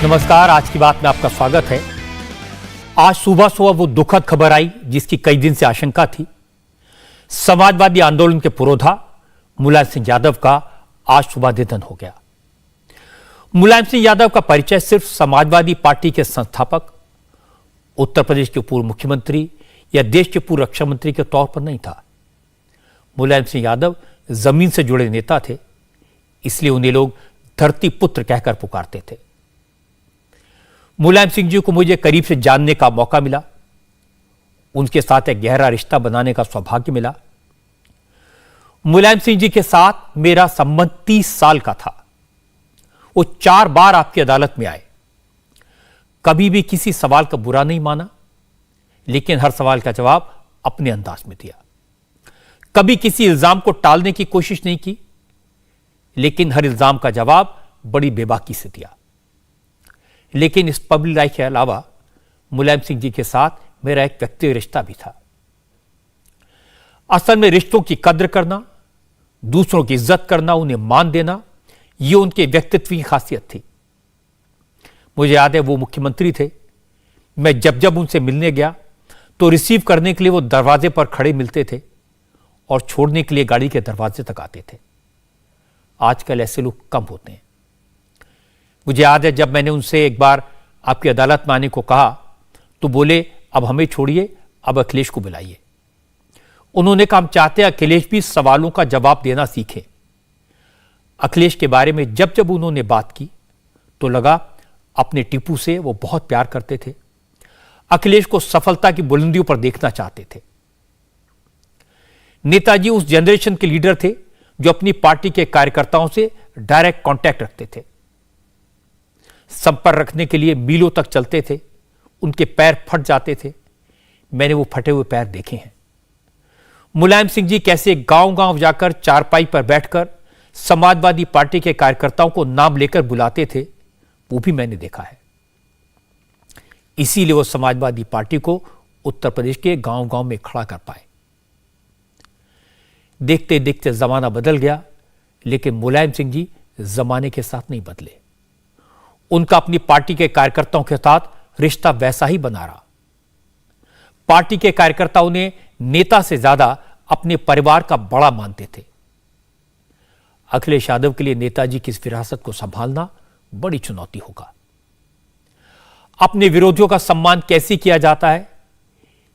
नमस्कार। आज की बात में आपका स्वागत है। आज सुबह सुबह वो दुखद खबर आई जिसकी कई दिन से आशंका थी। समाजवादी आंदोलन के पुरोधा मुलायम सिंह यादव का आज सुबह निधन हो गया। मुलायम सिंह यादव का परिचय सिर्फ समाजवादी पार्टी के संस्थापक, उत्तर प्रदेश के पूर्व मुख्यमंत्री या देश के पूर्व रक्षा मंत्री के तौर पर नहीं था। मुलायम सिंह यादव जमीन से जुड़े नेता थे, इसलिए उन्हें लोग धरती पुत्र कहकर पुकारते थे। मुलायम सिंह जी को मुझे करीब से जानने का मौका मिला, उनके साथ एक गहरा रिश्ता बनाने का सौभाग्य मिला। मुलायम सिंह जी के साथ मेरा संबंध 30 साल का था। वो 4 बार आपकी अदालत में आए, कभी भी किसी सवाल का बुरा नहीं माना, लेकिन हर सवाल का जवाब अपने अंदाज में दिया। कभी किसी इल्जाम को टालने की कोशिश नहीं की, लेकिन हर इल्जाम का जवाब बड़ी बेबाकी से दिया। लेकिन इस पब्लिक लाइफ के अलावा मुलायम सिंह जी के साथ मेरा एक व्यक्तिगत रिश्ता भी था। असल में रिश्तों की कद्र करना, दूसरों की इज्जत करना, उन्हें मान देना, यह उनके व्यक्तित्व की खासियत थी। मुझे याद है वो मुख्यमंत्री थे। मैं जब जब उनसे मिलने गया तो रिसीव करने के लिए वो दरवाजे पर खड़े मिलते थे और छोड़ने के लिए गाड़ी के दरवाजे तक आते थे। आजकल ऐसे लोग कम होते हैं। मुझे याद है जब मैंने उनसे एक बार आपकी अदालत में आने को कहा तो बोले, अब हमें छोड़िए, अब अखिलेश को बुलाइए। उन्होंने कहा, हम चाहते हैं अखिलेश भी सवालों का जवाब देना सीखे। अखिलेश के बारे में जब जब उन्होंने बात की तो लगा अपने टीपू से वो बहुत प्यार करते थे। अखिलेश को सफलता की बुलंदियों पर देखना चाहते थे। नेताजी उस जनरेशन के लीडर थे जो अपनी पार्टी के कार्यकर्ताओं से डायरेक्ट कांटेक्ट रखते थे, संपर्क रखने के लिए मीलों तक चलते थे। उनके पैर फट जाते थे, मैंने वो फटे हुए पैर देखे हैं। मुलायम सिंह जी कैसे गांव गांव जाकर चारपाई पर बैठकर समाजवादी पार्टी के कार्यकर्ताओं को नाम लेकर बुलाते थे, वो भी मैंने देखा है। इसीलिए वो समाजवादी पार्टी को उत्तर प्रदेश के गांव गांव में खड़ा कर पाए। देखते देखते जमाना बदल गया, लेकिन मुलायम सिंह जी जमाने के साथ नहीं बदले। उनका अपनी पार्टी के कार्यकर्ताओं के साथ रिश्ता वैसा ही बना रहा। पार्टी के कार्यकर्ता उन्हें नेता से ज्यादा अपने परिवार का बड़ा मानते थे। अखिलेश यादव के लिए नेताजी की इस विरासत को संभालना बड़ी चुनौती होगा। अपने विरोधियों का सम्मान कैसे किया जाता है,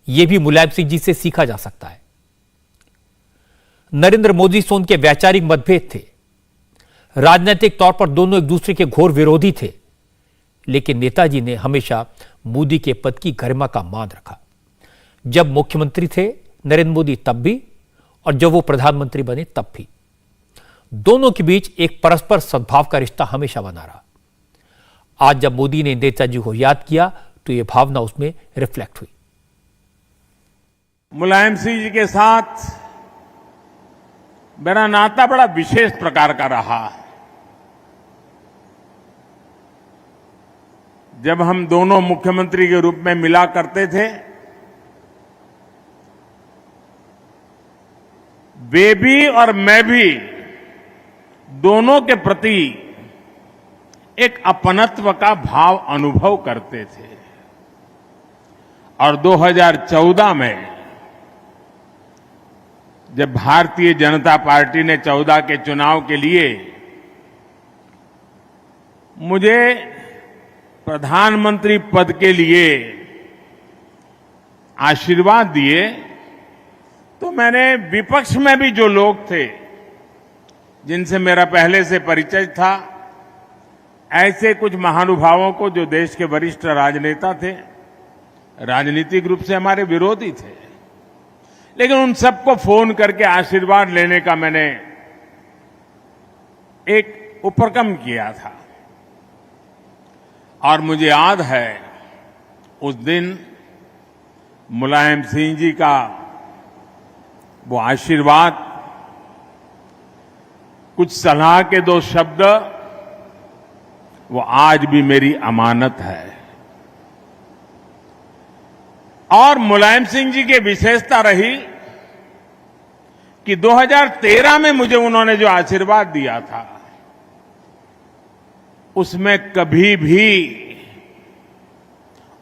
यह भी मुलायम सिंह जी से सीखा जा सकता है। नरेंद्र मोदी से उनके वैचारिक मतभेद थे। राजनीतिक तौर पर दोनों एक दूसरे के घोर विरोधी थे, लेकिन नेताजी ने हमेशा मोदी के पद की गरिमा का मान रखा। जब मुख्यमंत्री थे नरेंद्र मोदी तब भी, और जब वो प्रधानमंत्री बने तब भी। दोनों के बीच एक परस्पर सद्भाव का रिश्ता हमेशा बना रहा। आज जब मोदी ने नेताजी को याद किया तो यह भावना उसमें रिफ्लेक्ट हुई। मुलायम सिंह जी के साथ मेरा नाता बड़ा विशेष प्रकार का रहा। जब हम दोनों मुख्यमंत्री के रूप में मिला करते थे, वे भी और मैं भी दोनों के प्रति एक अपनत्व का भाव अनुभव करते थे। और 2014 में जब भारतीय जनता पार्टी ने 14 के चुनाव के लिए मुझे प्रधानमंत्री पद के लिए आशीर्वाद दिए, तो मैंने विपक्ष में भी जो लोग थे जिनसे मेरा पहले से परिचय था, ऐसे कुछ महानुभावों को जो देश के वरिष्ठ राजनेता थे, राजनीतिक रूप से हमारे विरोधी थे, लेकिन उन सबको फोन करके आशीर्वाद लेने का मैंने एक उपक्रम किया था। और मुझे याद है उस दिन मुलायम सिंह जी का वो आशीर्वाद, कुछ सलाह के 2 शब्द, वो आज भी मेरी अमानत है। और मुलायम सिंह जी की विशेषता रही कि 2013 में मुझे उन्होंने जो आशीर्वाद दिया था, उसमें कभी भी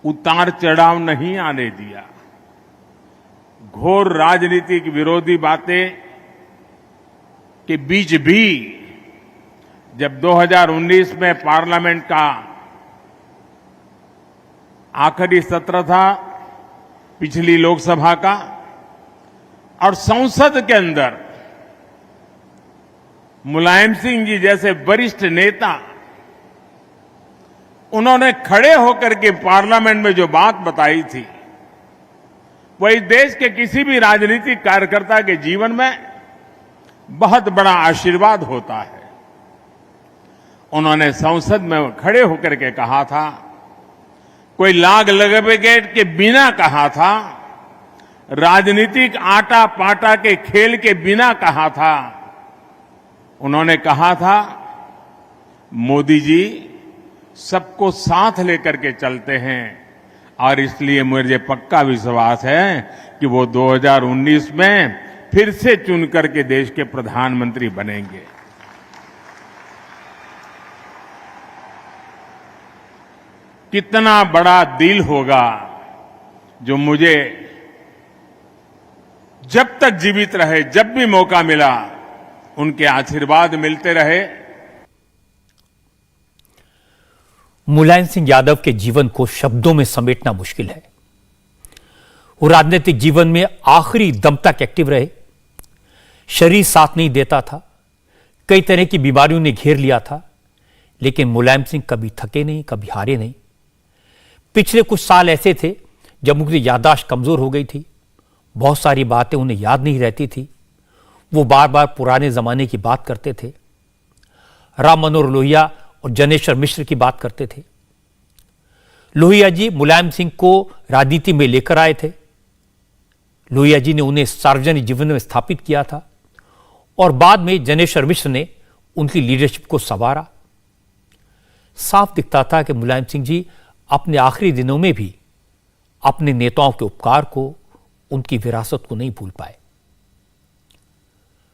उतार चढ़ाव नहीं आने दिया। घोर राजनीतिक विरोधी बातें के बीच भी जब 2019 में पार्लियामेंट का आखिरी सत्र था पिछली लोकसभा का, और संसद के अंदर मुलायम सिंह जी जैसे वरिष्ठ नेता, उन्होंने खड़े होकर के पार्लियामेंट में जो बात बताई थी, वही देश के किसी भी राजनीतिक कार्यकर्ता के जीवन में बहुत बड़ा आशीर्वाद होता है। उन्होंने संसद में खड़े होकर के कहा था, कोई लाग लगापेट के बिना कहा था, राजनीतिक आटा पाटा के खेल के बिना कहा था। उन्होंने कहा था, मोदी जी सबको साथ लेकर के चलते हैं, और इसलिए मुझे पक्का विश्वास है कि वो 2019 में फिर से चुन करके देश के प्रधानमंत्री बनेंगे। कितना बड़ा दिल होगा जो मुझे जब तक जीवित रहे, जब भी मौका मिला, उनके आशीर्वाद मिलते रहे। मुलायम सिंह यादव के जीवन को शब्दों में समेटना मुश्किल है। वो राजनीतिक जीवन में आखिरी दम तक एक्टिव रहे। शरीर साथ नहीं देता था, कई तरह की बीमारियों ने घेर लिया था, लेकिन मुलायम सिंह कभी थके नहीं, कभी हारे नहीं। पिछले कुछ साल ऐसे थे जब उनकी याददाश्त कमजोर हो गई थी, बहुत सारी बातें उन्हें याद नहीं रहती थी। वो बार बार पुराने जमाने की बात करते थे, राम मनोहर लोहिया और जनेश्वर मिश्र की बात करते थे। लोहिया जी मुलायम सिंह को राजनीति में लेकर आए थे। लोहिया जी ने उन्हें सार्वजनिक जीवन में स्थापित किया था, और बाद में जनेश्वर मिश्र ने उनकी लीडरशिप को संवारा। साफ दिखता था कि मुलायम सिंह जी अपने आखिरी दिनों में भी अपने नेताओं के उपकार को, उनकी विरासत को नहीं भूल पाए,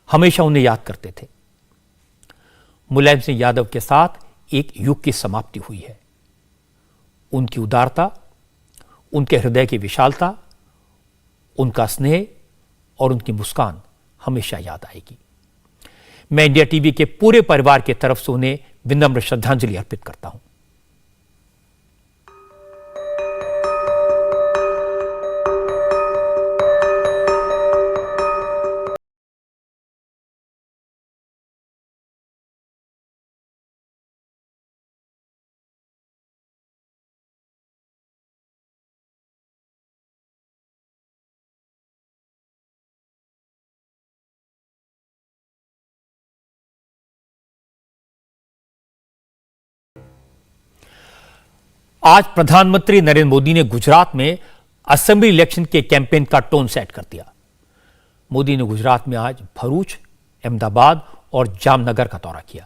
हमेशा उन्हें याद करते थे। मुलायम सिंह यादव के साथ एक युग की समाप्ति हुई है। उनकी उदारता, उनके हृदय की विशालता, उनका स्नेह और उनकी मुस्कान हमेशा याद आएगी। मैं इंडिया टीवी के पूरे परिवार की तरफ से उन्हें विनम्र श्रद्धांजलि अर्पित करता हूं। आज प्रधानमंत्री नरेंद्र मोदी ने गुजरात में असेंबली इलेक्शन के कैंपेन का टोन सेट कर दिया। मोदी ने गुजरात में आज भरूच, अहमदाबाद और जामनगर का दौरा किया।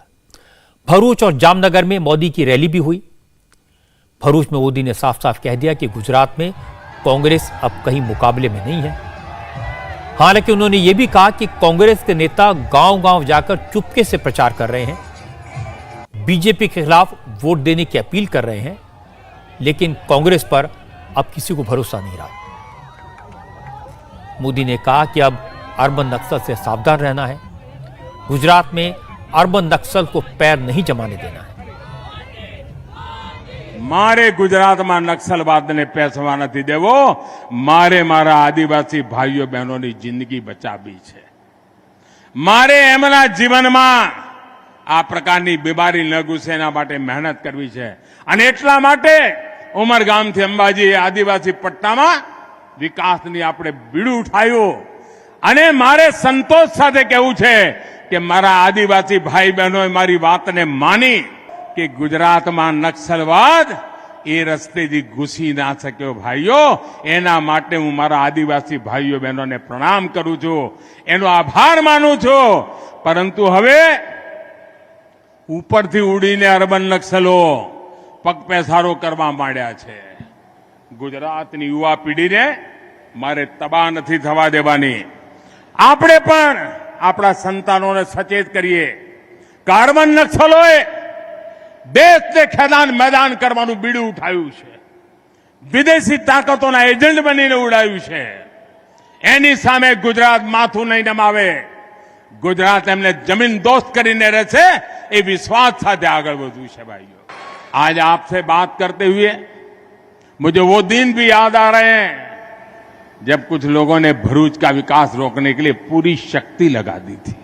भरूच और जामनगर में मोदी की रैली भी हुई। भरूच में मोदी ने साफ साफ कह दिया कि गुजरात में कांग्रेस अब कहीं मुकाबले में नहीं है। हालांकि उन्होंने यह भी कहा कि कांग्रेस के नेता गांव-गांव जाकर चुपके से प्रचार कर रहे हैं, बीजेपी के खिलाफ वोट देने की अपील कर रहे हैं, लेकिन कांग्रेस पर अब किसी को भरोसा नहीं रहा। मोदी ने कहा कि अब अर्बन नक्सल से सावधान रहना है। गुजरात में अर्बन नक्सल को पैर नहीं जमाने देना है। मारे गुजरात में नक्सलवाद ने पेसवा नहीं देवो, मारे मारा आदिवासी भाईओ बहनों की जिंदगी बचावी है। मारे एमना जीवन में आ प्रकारनी बीमारी न घुसे एना माटे मेहनत करवी छे। अने एटला माटे उमरगाम थी अंबाजी आदिवासी पट्टा में विकासनी आपणे बीडું उठाયું। अने मारे संतोष साथे कहेवुं छे कि मारा आदिवासी भाई बहनों मारी वातने मानी कि गुजरात में नक्सलवाद ए रस्ते जी घुसी ना सक्यो। भाईओ एना माटे हूँ मारा आदिवासी भाईओ बहनों ने प्रणाम करूं छुं, एनो आभार मानु छुं। परंतु हवे उपरथी उड़ीने अर्बन नक्सलो पगपेसारो करवा मांड्या छे। गुजरातनी युवा पीढ़ीने मारे तबाह नथी थवा देवानी। आपणे पण आपણા संतानोने सचेत करिए। कार्बन नक्सलोए देशने खेदान मैदान करवानुं बीडું उठाव्યું છે। વિદેશી તાકાતોના એજન્ટ બનીને ઉડાવ્યું છે. એની સામે ગુજરાત માથું નહીં નમાવે. ગુજરાત એમને જમીન દોસ્ત કરીને રહેશે એ વિશ્વાસ સાથે આગળ વધવું છે ભાઈઓ. आज आपसे बात करते हुए मुझे वो दिन भी याद आ रहे हैं जब कुछ लोगों ने भरूच का विकास रोकने के लिए पूरी शक्ति लगा दी थी.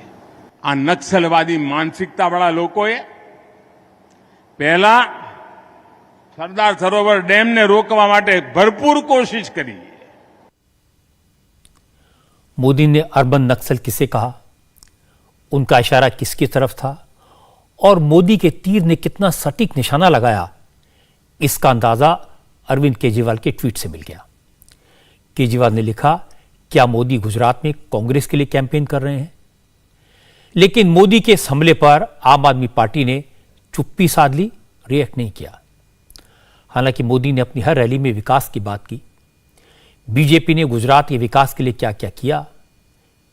आ नक्सलवादी मानसिकता वाला लोगों पहला सरदार सरोवर डैम ने रोकवा माटे भरपूर कोशिश करी. मोदी ने अर्बन नक्सल किसे कहा, उनका इशारा किसकी तरफ था और मोदी के तीर ने कितना सटीक निशाना लगाया, इसका अंदाजा अरविंद केजरीवाल के ट्वीट से मिल गया. केजरीवाल ने लिखा, क्या मोदी गुजरात में कांग्रेस के लिए कैंपेन कर रहे हैं? लेकिन मोदी के इस हमले पर आम आदमी पार्टी ने चुप्पी साध ली, रिएक्ट नहीं किया. हालांकि मोदी ने अपनी हर रैली में विकास की बात की. बीजेपी ने गुजरात के विकास के लिए क्या क्या किया,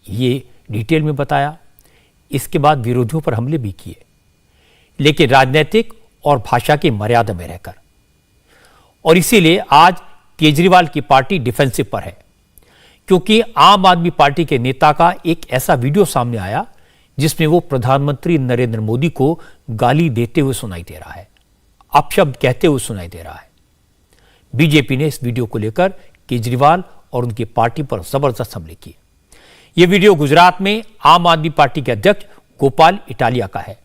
ये डिटेल में बताया. इसके बाद विरोधियों पर हमले भी किए, लेकिन राजनीतिक और भाषा की मर्यादा में रहकर. और इसीलिए आज केजरीवाल की पार्टी डिफेंसिव पर है, क्योंकि आम आदमी पार्टी के नेता का एक ऐसा वीडियो सामने आया जिसमें वो प्रधानमंत्री नरेंद्र मोदी को गाली देते हुए सुनाई दे रहा है, अपशब्द कहते हुए सुनाई दे रहा है. बीजेपी ने इस वीडियो को लेकर केजरीवाल और उनकी पार्टी पर जबरदस्त हमले किए. यह वीडियो गुजरात में आम आदमी पार्टी के अध्यक्ष गोपाल इटालिया का है.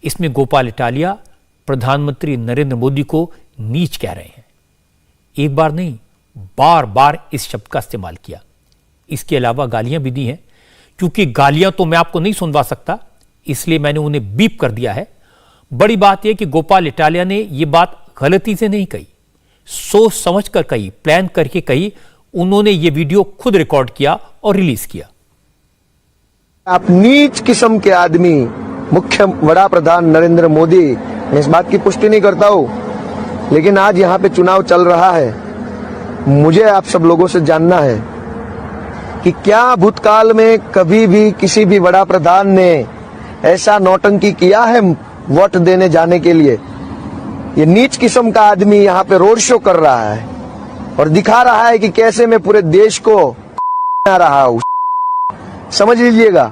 इसमें गोपाल इटालिया प्रधानमंत्री नरेंद्र मोदी को नीच कह रहे हैं. एक बार नहीं, बार बार इस शब्द का इस्तेमाल किया. इसके अलावा गालियां भी दी हैं. क्योंकि गालियां तो मैं आपको नहीं सुनवा सकता, इसलिए मैंने उन्हें बीप कर दिया है. बड़ी बात यह कि गोपाल इटालिया ने यह बात गलती से नहीं कही, सोच समझ कर कही, प्लान करके कही. उन्होंने यह वीडियो खुद रिकॉर्ड किया और रिलीज किया. आप नीच किस्म के आदमी मुख्य वड़ा प्रधान नरेंद्र मोदी, मैं इस बात की पुष्टि नहीं करता हूं, लेकिन आज यहाँ पे चुनाव चल रहा है. मुझे आप सब लोगों से जानना है कि क्या भूतकाल में कभी भी किसी भी वड़ा प्रधान ने ऐसा नौटंकी किया है वोट देने जाने के लिए? ये नीच किस्म का आदमी यहाँ पे रोड शो कर रहा है और दिखा रहा है कि कैसे मैं पूरे देश को रहा हूं. समझ लीजिएगा,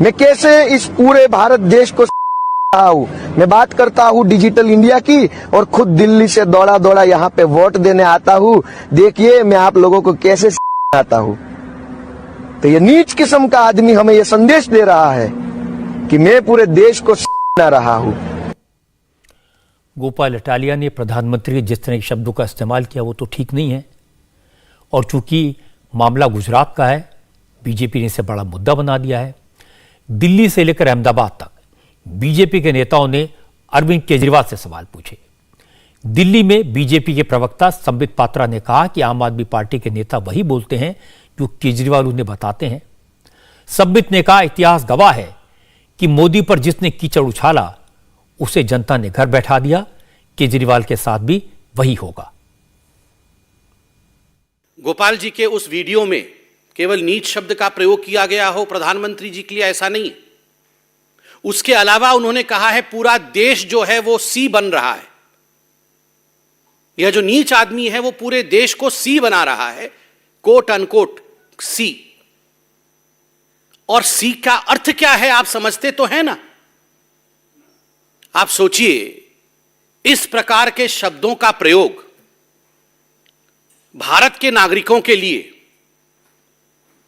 मैं कैसे इस पूरे भारत देश को रहा हूं. मैं बात करता हूं डिजिटल इंडिया की और खुद दिल्ली से दौड़ा दौड़ा यहाँ पे वोट देने आता हूं. देखिए मैं आप लोगों को कैसे आता हूं. तो ये नीच किस्म का आदमी हमें ये संदेश दे रहा है कि मैं पूरे देश को रहा हूं. गोपाल इटालिया ने प्रधानमंत्री के जिस तरह के शब्दों का इस्तेमाल किया वो तो ठीक नहीं है. और चूंकि मामला गुजरात का है, बीजेपी ने इसे बड़ा मुद्दा बना दिया है. दिल्ली से लेकर अहमदाबाद तक बीजेपी के नेताओं ने अरविंद केजरीवाल से सवाल पूछे. दिल्ली में बीजेपी के प्रवक्ता संबित पात्रा ने कहा कि आम आदमी पार्टी के नेता वही बोलते हैं जो केजरीवाल उन्हें बताते हैं. संबित ने कहा, इतिहास गवाह है कि मोदी पर जिसने कीचड़ उछाला उसे जनता ने घर बैठा दिया. केजरीवाल के साथ भी वही होगा. गोपाल जी के उस वीडियो में केवल नीच शब्द का प्रयोग किया गया हो प्रधानमंत्री जी के लिए, ऐसा नहीं है. उसके अलावा उन्होंने कहा है पूरा देश जो है वो सी बन रहा है. यह जो नीच आदमी है वो पूरे देश को सी बना रहा है, कोट अनकोट सी. और सी का अर्थ क्या है आप समझते तो है ना. आप सोचिए, इस प्रकार के शब्दों का प्रयोग भारत के नागरिकों के लिए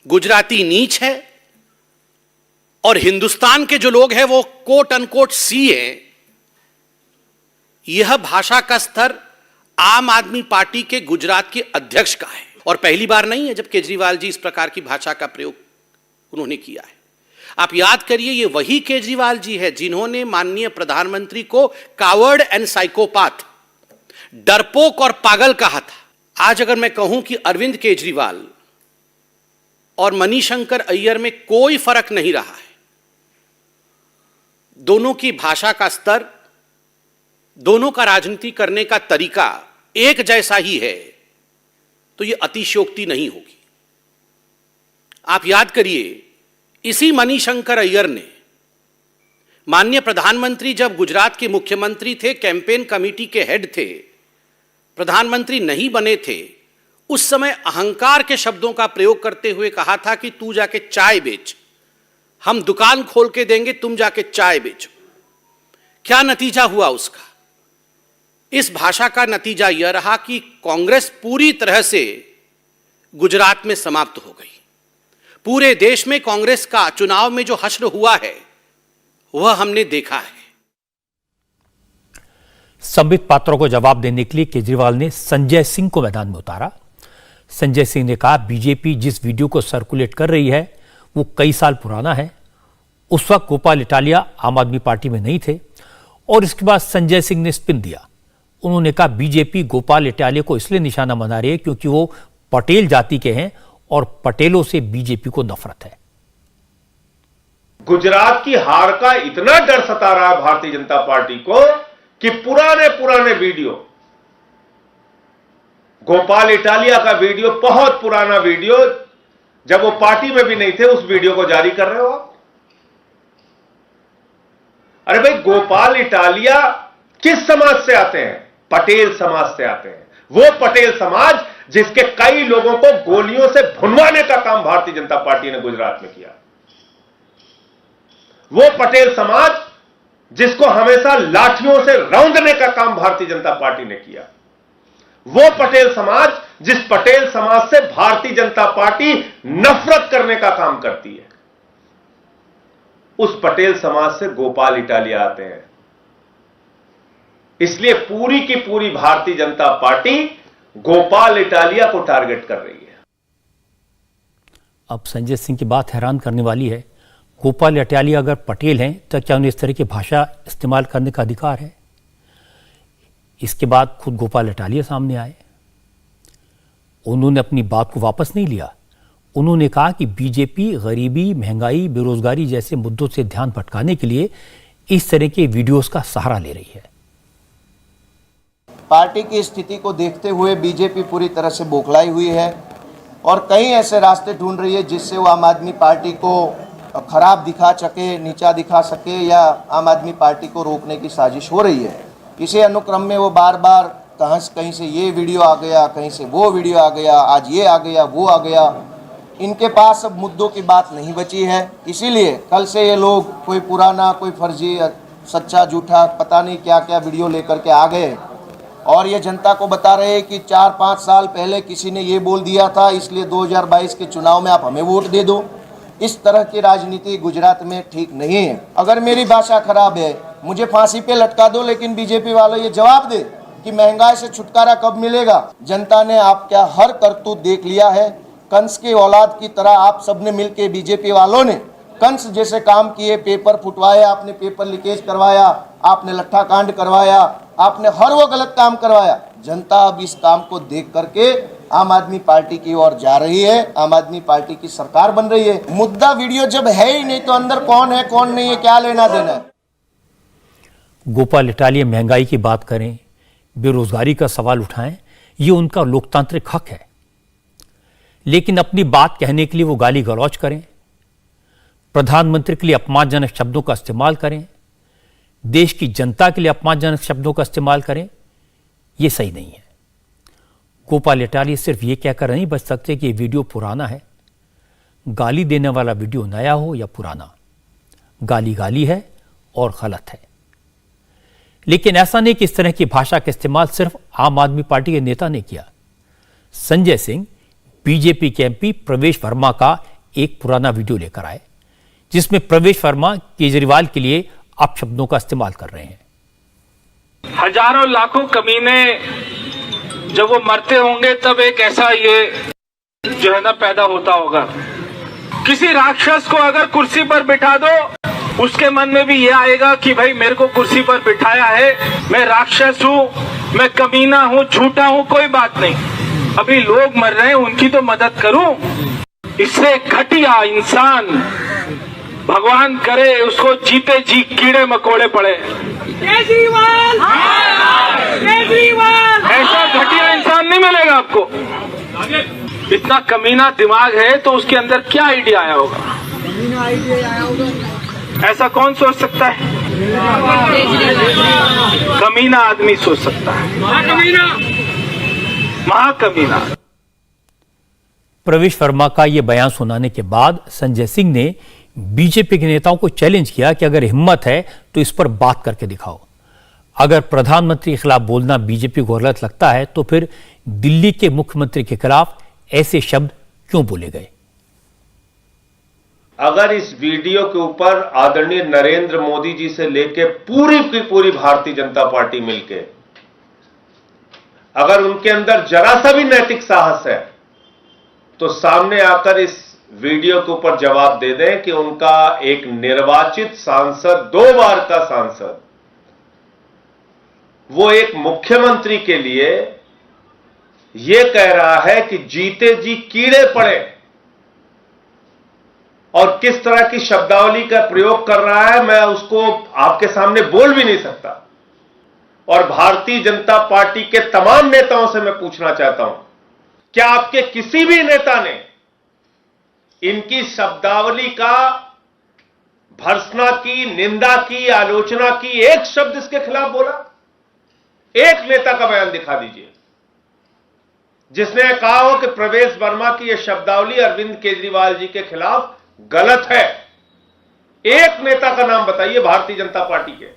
गुजराती नीच है और हिंदुस्तान के जो लोग हैं वो कोट अनकोट सी है. यह भाषा का स्तर आम आदमी पार्टी के गुजरात के अध्यक्ष का है और पहली बार नहीं है जब केजरीवाल जी इस प्रकार की भाषा का प्रयोग उन्होंने किया है. आप याद करिए, ये वही केजरीवाल जी है जिन्होंने माननीय प्रधानमंत्री को कावर्ड एंड साइकोपाथ, डरपोक और पागल कहा था. आज अगर मैं कहूं कि अरविंद केजरीवाल और मणिशंकर अय्यर में कोई फर्क नहीं रहा है, दोनों की भाषा का स्तर, दोनों का राजनीति करने का तरीका एक जैसा ही है, तो यह अतिशयोक्ति नहीं होगी. आप याद करिए, इसी मणिशंकर अय्यर ने माननीय प्रधानमंत्री जब गुजरात के मुख्यमंत्री थे, कैंपेन कमेटी के हेड थे, प्रधानमंत्री नहीं बने थे उस समय अहंकार के शब्दों का प्रयोग करते हुए कहा था कि तू जाके चाय बेच, हम दुकान खोल के देंगे, तुम जाके चाय बेचो। क्या नतीजा हुआ उसका? इस भाषा का नतीजा यह रहा कि कांग्रेस पूरी तरह से गुजरात में समाप्त हो गई। पूरे देश में कांग्रेस का चुनाव में जो हश्र हुआ है वह हमने देखा है। संबित पात्रों को जवाब देने के लिए केजरीवाल ने संजय सिंह को मैदान में उतारा। संजय सिंह ने कहा, बीजेपी जिस वीडियो को सर्कुलेट कर रही है वो कई साल पुराना है। उस वक्त गोपाल इटालिया आम आदमी पार्टी में नहीं थे। और इसके बाद संजय सिंह ने स्पिन दिया। उन्होंने कहा, बीजेपी गोपाल इटालिया को इसलिए निशाना बना रही है क्योंकि वो पटेल जाति के हैं और पटेलों से बीजेपी को नफरत है। गुजरात की हार का इतना डर सता रहा है भारतीय जनता पार्टी को कि पुराने वीडियो, गोपाल इटालिया का वीडियो, बहुत पुराना वीडियो, जब वो पार्टी में भी नहीं थे, उस वीडियो को जारी कर रहे हो आप। अरे भाई, गोपाल इटालिया किस समाज से आते हैं? पटेल समाज से आते हैं। वो पटेल समाज जिसके कई लोगों को गोलियों से भुनवाने का काम भारतीय जनता पार्टी ने गुजरात में किया। वो पटेल समाज जिसको हमेशा लाठियों से रौंदने का काम भारतीय जनता पार्टी ने किया। वो पटेल समाज जिस पटेल समाज से भारतीय जनता पार्टी नफरत करने का काम करती है, उस पटेल समाज से गोपाल इटालिया आते हैं। इसलिए पूरी की पूरी भारतीय जनता पार्टी गोपाल इटालिया को टारगेट कर रही है। अब संजय सिंह की बात हैरान करने वाली है। गोपाल इटालिया अगर पटेल हैं तो क्या उन्हें इस तरह की भाषा इस्तेमाल करने का अधिकार है? इसके बाद खुद गोपाल इटालिया सामने आए। उन्होंने अपनी बात को वापस नहीं लिया। उन्होंने कहा कि बीजेपी गरीबी, महंगाई, बेरोजगारी जैसे मुद्दों से ध्यान भटकाने के लिए इस तरह के वीडियोस का सहारा ले रही है। पार्टी की स्थिति को देखते हुए बीजेपी पूरी तरह से बौखलाई हुई है और कई ऐसे रास्ते ढूंढ रही है जिससे वो आम आदमी पार्टी को खराब दिखा सके, नीचा दिखा सके या आम आदमी पार्टी को रोकने की साजिश हो रही है। इसी अनुक्रम में वो बार बार कहीं से ये वीडियो आ गया, कहीं से वो वीडियो आ गया, आज ये आ गया, वो आ गया। इनके पास अब मुद्दों की बात नहीं बची है। इसीलिए कल से ये लोग कोई पुराना, कोई फर्जी, सच्चा झूठा, पता नहीं क्या क्या वीडियो लेकर के आ गए और ये जनता को बता रहे हैं कि 4-5 साल पहले किसी ने ये बोल दिया था, इसलिए 2022 के चुनाव में आप हमें वोट दे दो। इस तरह की राजनीति गुजरात में ठीक नहीं है। अगर मेरी भाषा खराब है, मुझे फांसी पे लटका दो, लेकिन बीजेपी वाले ये जवाब दे कि महंगाई से छुटकारा कब मिलेगा। जनता ने आपका हर करतूत देख लिया है। कंस की औलाद की तरह आप सबने मिलकर, बीजेपी वालों ने कंस जैसे काम किए, पेपर फुटवाए, आपने पेपर लीकेज करवाया, आपने लट्ठा कांड करवाया, आपने हर वो गलत काम करवाया। जनता अब इस काम को देख करके आम आदमी पार्टी की ओर जा रही है, आम आदमी पार्टी की सरकार बन रही है। मुद्दा वीडियो जब है ही नहीं तो अंदर कौन है कौन नहीं है क्या लेना देना है। गोपाल इटालिया महंगाई की बात करें, बेरोजगारी का सवाल उठाएं, ये उनका लोकतांत्रिक हक है। लेकिन अपनी बात कहने के लिए वो गाली गलौज करें, प्रधानमंत्री के लिए अपमानजनक शब्दों का इस्तेमाल करें, देश की जनता के लिए अपमानजनक शब्दों का इस्तेमाल करें, यह सही नहीं है। गोपाल इटालिया सिर्फ ये कहकर नहीं बच सकते कि ये वीडियो पुराना है। गाली देने वाला वीडियो नया हो या पुराना, गाली गाली है और गलत है। लेकिन ऐसा नहीं कि इस तरह की भाषा का इस्तेमाल सिर्फ आम आदमी पार्टी के नेता ने किया। संजय सिंह बीजेपी के एमपी प्रवेश वर्मा का एक पुराना वीडियो लेकर आए, जिसमें प्रवेश वर्मा केजरीवाल के लिए अपशब्दों का इस्तेमाल कर रहे हैं। हजारों लाखों कमीने जब वो मरते होंगे तब एक ऐसा ये जो है ना पैदा होता होगा। किसी राक्षस को अगर कुर्सी पर बिठा दो, उसके मन में भी ये आएगा कि भाई मेरे को कुर्सी पर बिठाया है, मैं राक्षस हूँ, मैं कमीना हूँ, झूठा हूँ, कोई बात नहीं, अभी लोग मर रहे हैं उनकी तो मदद करूं। इससे घटिया इंसान भगवान करे उसको जीते जी कीड़े मकोड़े पड़े। केजरीवाल, केजरीवाल, ऐसा घटिया इंसान नहीं मिलेगा आपको। इतना कमीना दिमाग है तो उसके अंदर क्या आइडिया आया होगा? ऐसा कौन सोच सकता है? कमीना आदमी सोच सकता है। महाकमीना। प्रवेश वर्मा का यह बयान सुनाने के बाद संजय सिंह ने बीजेपी के नेताओं को चैलेंज किया कि अगर हिम्मत है तो इस पर बात करके दिखाओ। अगर प्रधानमंत्री के खिलाफ बोलना बीजेपी को गलत लगता है तो फिर दिल्ली के मुख्यमंत्री के खिलाफ ऐसे शब्द क्यों बोले गए? अगर इस वीडियो के ऊपर आदरणीय नरेंद्र मोदी जी से लेके पूरी की पूरी भारतीय जनता पार्टी मिलके अगर उनके अंदर जरा सा भी नैतिक साहस है तो सामने आकर इस वीडियो के ऊपर जवाब दे दें कि उनका एक निर्वाचित सांसद, 2 बार का सांसद, वो एक मुख्यमंत्री के लिए यह कह रहा है कि जीते जी कीड़े पड़े, और किस तरह की शब्दावली का प्रयोग कर रहा है मैं उसको आपके सामने बोल भी नहीं सकता। और भारतीय जनता पार्टी के तमाम नेताओं से मैं पूछना चाहता हूं, क्या आपके किसी भी नेता ने इनकी शब्दावली का भर्त्सना की, निंदा की, आलोचना की, एक शब्द इसके खिलाफ बोला? एक नेता का बयान दिखा दीजिए जिसने कहा हो कि प्रवेश वर्मा की यह शब्दावली अरविंद केजरीवाल जी के खिलाफ गलत है। एक नेता का नाम बताइए भारतीय जनता पार्टी के।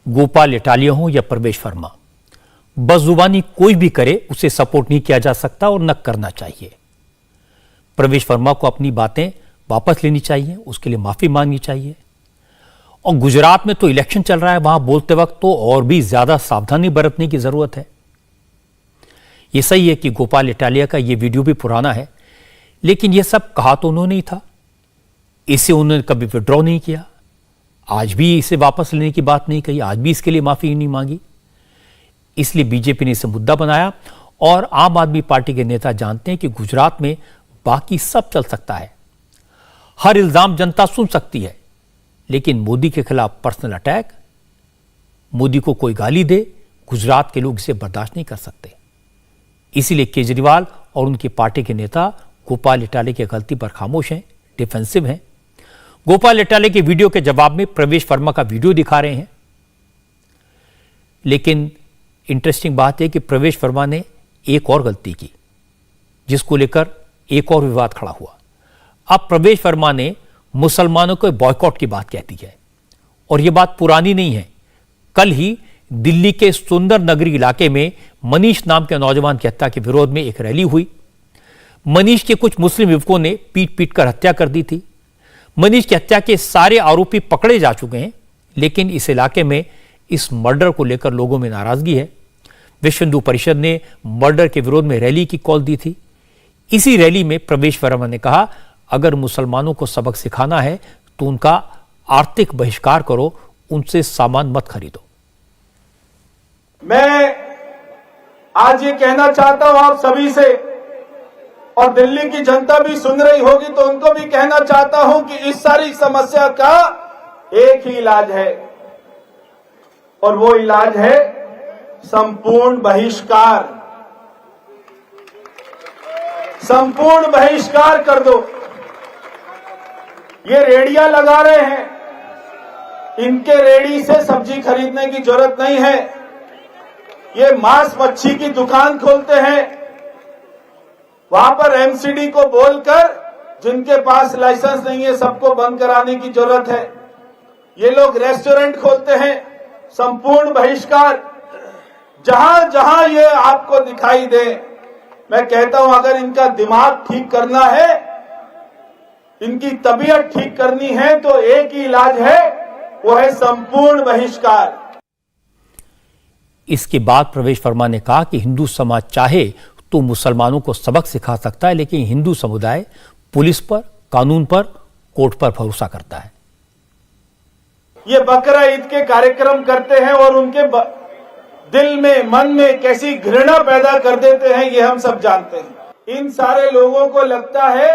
गोपाल इटालिया हो या प्रवेश वर्मा, बदजुबानी कोई भी करे उसे सपोर्ट नहीं किया जा सकता और न करना चाहिए। प्रवेश वर्मा को अपनी बातें वापस लेनी चाहिए, उसके लिए माफी मांगनी चाहिए। और गुजरात में तो इलेक्शन चल रहा है, वहां बोलते वक्त तो और भी ज्यादा सावधानी बरतने की जरूरत है। यह सही है कि गोपाल इटालिया का यह वीडियो भी पुराना है, लेकिन यह सब कहा तो उन्होंने ही था, इसे उन्होंने कभी विड्रॉ नहीं किया, आज भी इसे वापस लेने की बात नहीं कही, आज भी इसके लिए माफी नहीं मांगी। इसलिए बीजेपी ने इसे मुद्दा बनाया। और आम आदमी पार्टी के नेता जानते हैं कि गुजरात में बाकी सब चल सकता है, हर इल्जाम जनता सुन सकती है, लेकिन मोदी के खिलाफ पर्सनल अटैक, मोदी को कोई गाली दे, गुजरात के लोग इसे बर्दाश्त नहीं कर सकते। इसीलिए केजरीवाल और उनकी पार्टी के नेता गोपाल इटालिया की गलती पर खामोश हैं, डिफेंसिव हैं। गोपाल इटालिया के वीडियो के जवाब में प्रवेश वर्मा का वीडियो दिखा रहे हैं। लेकिन इंटरेस्टिंग बात है कि प्रवेश वर्मा ने एक और गलती की, जिसको लेकर एक और विवाद खड़ा हुआ। अब प्रवेश वर्मा ने मुसलमानों को बॉयकॉट की बात कह दी है, और यह बात पुरानी नहीं है। कल ही दिल्ली के सुंदर नगरी इलाके में मनीष नाम के नौजवान की हत्या के विरोध में एक रैली हुई। मनीष के कुछ मुस्लिम युवकों ने पीट पीट कर हत्या कर दी थी। मनीष की हत्या के सारे आरोपी पकड़े जा चुके हैं, लेकिन इस इलाके में इस मर्डर को लेकर लोगों में नाराजगी है। विश्व हिंदू परिषद ने मर्डर के विरोध में रैली की कॉल दी थी। इसी रैली में प्रवेश वर्मा ने कहा, अगर मुसलमानों को सबक सिखाना है तो उनका आर्थिक बहिष्कार करो, उनसे सामान मत खरीदो। मैं आज ये कहना चाहता हूं आप सभी से, और दिल्ली की जनता भी सुन रही होगी तो उनको भी कहना चाहता हूं कि इस सारी समस्या का एक ही इलाज है, और वो इलाज है संपूर्ण बहिष्कार। संपूर्ण बहिष्कार कर दो। ये रेडियां लगा रहे हैं, इनके रेडी से सब्जी खरीदने की जरूरत नहीं है। ये मांस मच्छी की दुकान खोलते हैं, वहां पर एमसीडी को बोलकर जिनके पास लाइसेंस नहीं है सबको बंद कराने की जरूरत है। ये लोग रेस्टोरेंट खोलते हैं, संपूर्ण बहिष्कार। जहां जहां ये आपको दिखाई दे, मैं कहता हूं अगर इनका दिमाग ठीक करना है, इनकी तबीयत ठीक करनी है, तो एक ही इलाज है, वो है संपूर्ण बहिष्कार। इसके बाद प्रवेश वर्मा ने कहा कि हिंदू समाज चाहे तो मुसलमानों को सबक सिखा सकता है, लेकिन हिंदू समुदाय पुलिस पर, कानून पर, कोर्ट पर भरोसा करता है। ये बकरा ईद के कार्यक्रम करते हैं और उनके दिल में, मन में कैसी घृणा पैदा कर देते हैं, ये हम सब जानते हैं। इन सारे लोगों को लगता है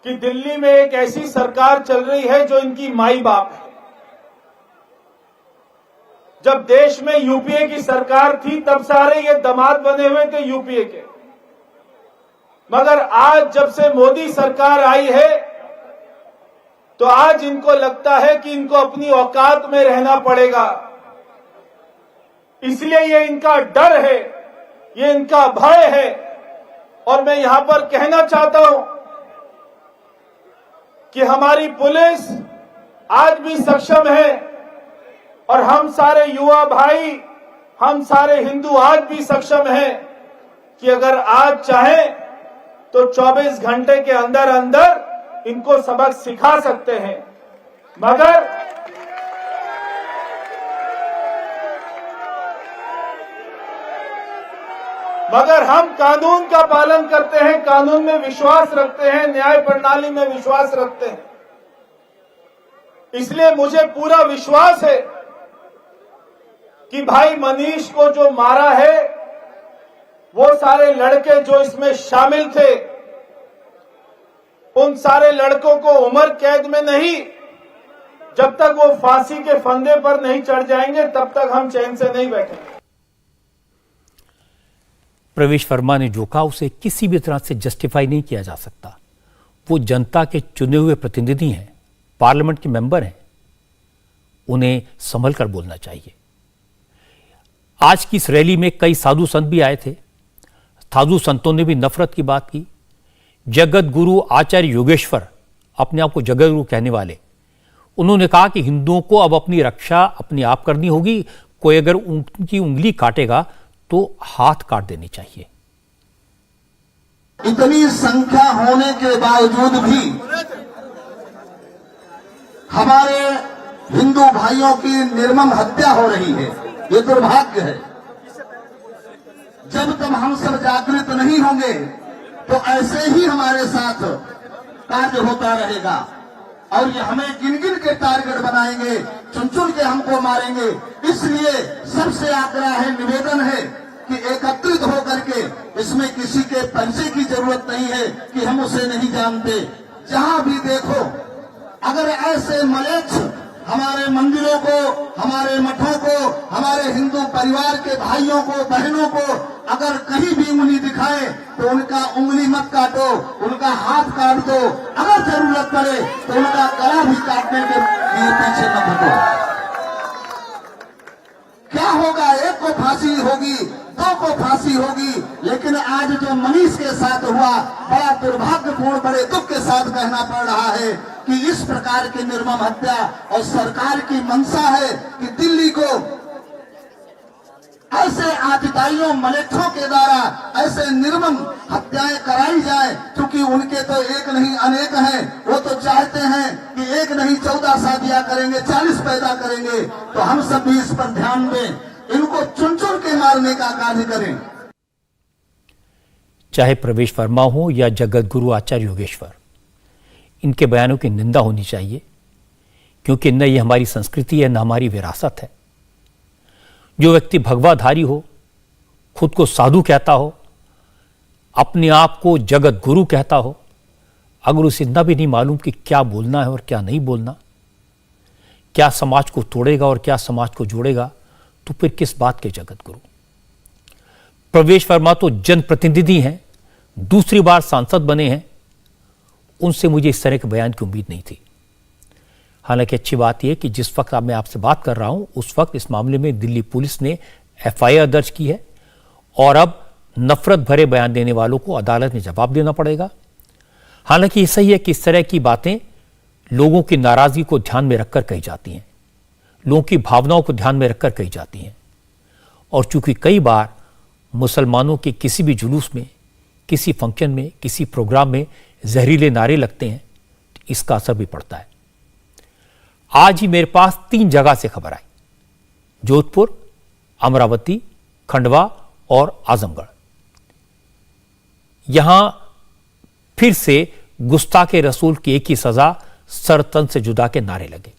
कि दिल्ली में एक ऐसी सरकार चल रही है जो इनकी माई बाप है। जब देश में यूपीए की सरकार थी तब सारे ये दामाद बने हुए थे यूपीए के, मगर आज जब से मोदी सरकार आई है तो आज इनको लगता है कि इनको अपनी औकात में रहना पड़ेगा। इसलिए ये इनका डर है, ये इनका भय है। और मैं यहां पर कहना चाहता हूं कि हमारी पुलिस आज भी सक्षम है और हम सारे युवा भाई, हम सारे हिंदू आज भी सक्षम हैं कि अगर आज चाहे तो 24 घंटे के अंदर अंदर इनको सबक सिखा सकते हैं। मगर हम कानून का पालन करते हैं, कानून में विश्वास रखते हैं, न्याय प्रणाली में विश्वास रखते हैं। इसलिए मुझे पूरा विश्वास है कि भाई मनीष को जो मारा है वो सारे लड़के जो इसमें शामिल थे, उन सारे लड़कों को उम्र कैद में नहीं, जब तक वो फांसी के फंदे पर नहीं चढ़ जाएंगे तब तक हम चैन से नहीं बैठेंगे। प्रवेश वर्मा ने जो कहा उसे किसी भी तरह से जस्टिफाई नहीं किया जा सकता। वो जनता के चुने हुए प्रतिनिधि हैं, पार्लियामेंट के मेंबर हैं, उन्हें संभल कर बोलना चाहिए। आज की इस रैली में कई साधु संत भी आए थे। साधु संतों ने भी नफरत की बात की। जगत गुरु आचार्य योगेश्वर, अपने आप को जगत गुरु कहने वाले, उन्होंने कहा कि हिंदुओं को अब अपनी रक्षा अपने आप करनी होगी। कोई अगर उनकी उंगली काटेगा तो हाथ काट देनी चाहिए। इतनी संख्या होने के बावजूद भी हमारे हिंदू भाइयों की निर्मम हत्या हो रही है, ये दुर्भाग्य है। जब तक हम सब जागृत नहीं होंगे तो ऐसे ही हमारे साथ कार्य होता रहेगा और ये हमें गिन गिन के टारगेट बनाएंगे, चुन चुन के हमको मारेंगे। इसलिए सबसे आग्रह है, निवेदन है कि एकत्रित होकर के, इसमें किसी के परिचय की जरूरत नहीं है कि हम उसे नहीं जानते। जहां भी देखो अगर ऐसे मलेच्छ हमारे मंदिरों को, हमारे मठों को, हमारे हिंदू परिवार के भाइयों को, बहनों को अगर कहीं भी उंगली दिखाए तो उनका उंगली मत काटो, उनका हाथ काट दो। अगर जरूरत पड़े तो उनका गला भी काटने के लिए पीछे मत हटो। क्या होगा? एक को फांसी होगी, दो को फांसी होगी, लेकिन आज जो मनीष के साथ हुआ बड़ा दुर्भाग्यपूर्ण, बड़े दुख के साथ कहना पड़ रहा है कि इस प्रकार की निर्मम हत्या, और सरकार की मंशा है कि दिल्ली को ऐसे आतताइयों मलेच्छों के द्वारा ऐसे निर्मम हत्याएं कराई जाए, क्योंकि उनके तो एक नहीं अनेक हैं। वो तो चाहते हैं कि एक नहीं 14 शादियां करेंगे, 40 पैदा करेंगे। तो हम सब भी इस पर ध्यान दें, इनको चुन चुन के मारने का कार्य करें। चाहे प्रवेश वर्मा हो या जगत गुरु आचार्य योगेश्वर, इनके बयानों की निंदा होनी चाहिए, क्योंकि न ये हमारी संस्कृति है, न हमारी विरासत है। जो व्यक्ति भगवाधारी हो, खुद को साधु कहता हो, अपने आप को जगत गुरु कहता हो, अगर उसे इतना भी नहीं मालूम कि क्या बोलना है और क्या नहीं बोलना, क्या समाज को तोड़ेगा और क्या समाज को जोड़ेगा, तो फिर किस बात के जगत गुरु? प्रवेश वर्मा तो जनप्रतिनिधि हैं, दूसरी बार सांसद बने हैं, उनसे मुझे इस तरह के बयान की उम्मीद नहीं थी। हालांकि अच्छी बात यह कि जिस वक्त मैं आपसे बात कर रहा हूं उस वक्त इस मामले में दिल्ली पुलिस ने FIR दर्ज की है और अब नफरत भरे बयान देने वालों को अदालत में जवाब देना पड़ेगा। हालांकि ये सही है कि इस तरह की बातें लोगों की नाराजगी को ध्यान में रखकर कही जाती हैं, लोगों की भावनाओं को ध्यान में रखकर कही जाती हैं। और चूंकि कई बार मुसलमानों के किसी भी जुलूस में, किसी फंक्शन में, किसी प्रोग्राम में जहरीले नारे लगते हैं, इसका असर भी पड़ता है। आज ही मेरे पास 3 जगह से खबर आई, जोधपुर, अमरावती, खंडवा और आजमगढ़। यहां फिर से गुस्ताखे रसूल की एक ही सजा, सर तन से जुदा के नारे लगे।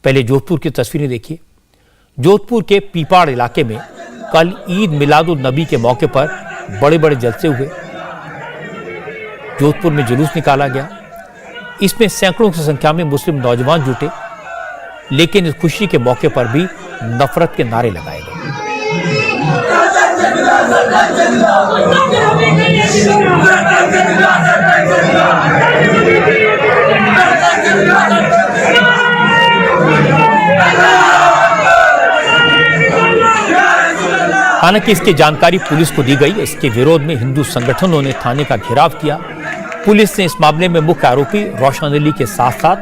पहले जोधपुर की तस्वीरें देखिए। जोधपुर के पीपाड़ इलाके में कल ईद मिलादुन नबी के मौके पर बड़े बड़े जलसे हुए। जोधपुर में जुलूस निकाला गया, इसमें सैकड़ों की संख्या में मुस्लिम नौजवान जुटे, लेकिन इस खुशी के मौके पर भी नफरत के नारे लगाए गए। हालांकि इसकी जानकारी पुलिस को दी गई। इसके विरोध में हिंदू संगठनों ने थाने का घेराव किया। पुलिस ने इस मामले में मुख्य आरोपी रोशन अली के साथ साथ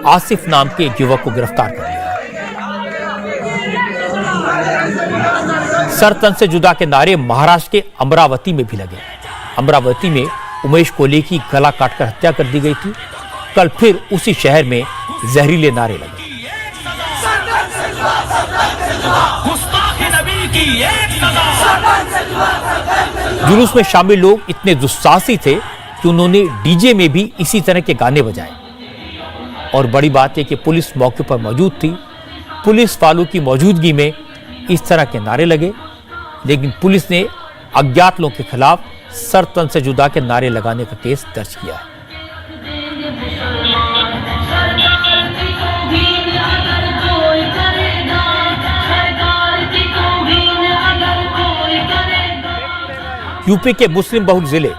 आसिफ नाम के एक युवक को गिरफ्तार कर लिया। सर तन से जुदा के नारे महाराष्ट्र के अमरावती में भी लगे। अमरावती में उमेश कोहली की गला काटकर हत्या कर दी गई थी। कल फिर उसी शहर में जहरीले नारे लगे। जुलूस में शामिल लोग इतने दुस्साहसी थे कि उन्होंने डीजे में भी इसी तरह के गाने बजाए। और बड़ी बात है कि पुलिस मौके पर मौजूद थी। पुलिस वालों की मौजूदगी में इस तरह के नारे लगे, लेकिन पुलिस ने अज्ञात लोगों के खिलाफ सर तन से जुदा के नारे लगाने का केस दर्ज किया है। यूपी के मुस्लिम बहुल जिले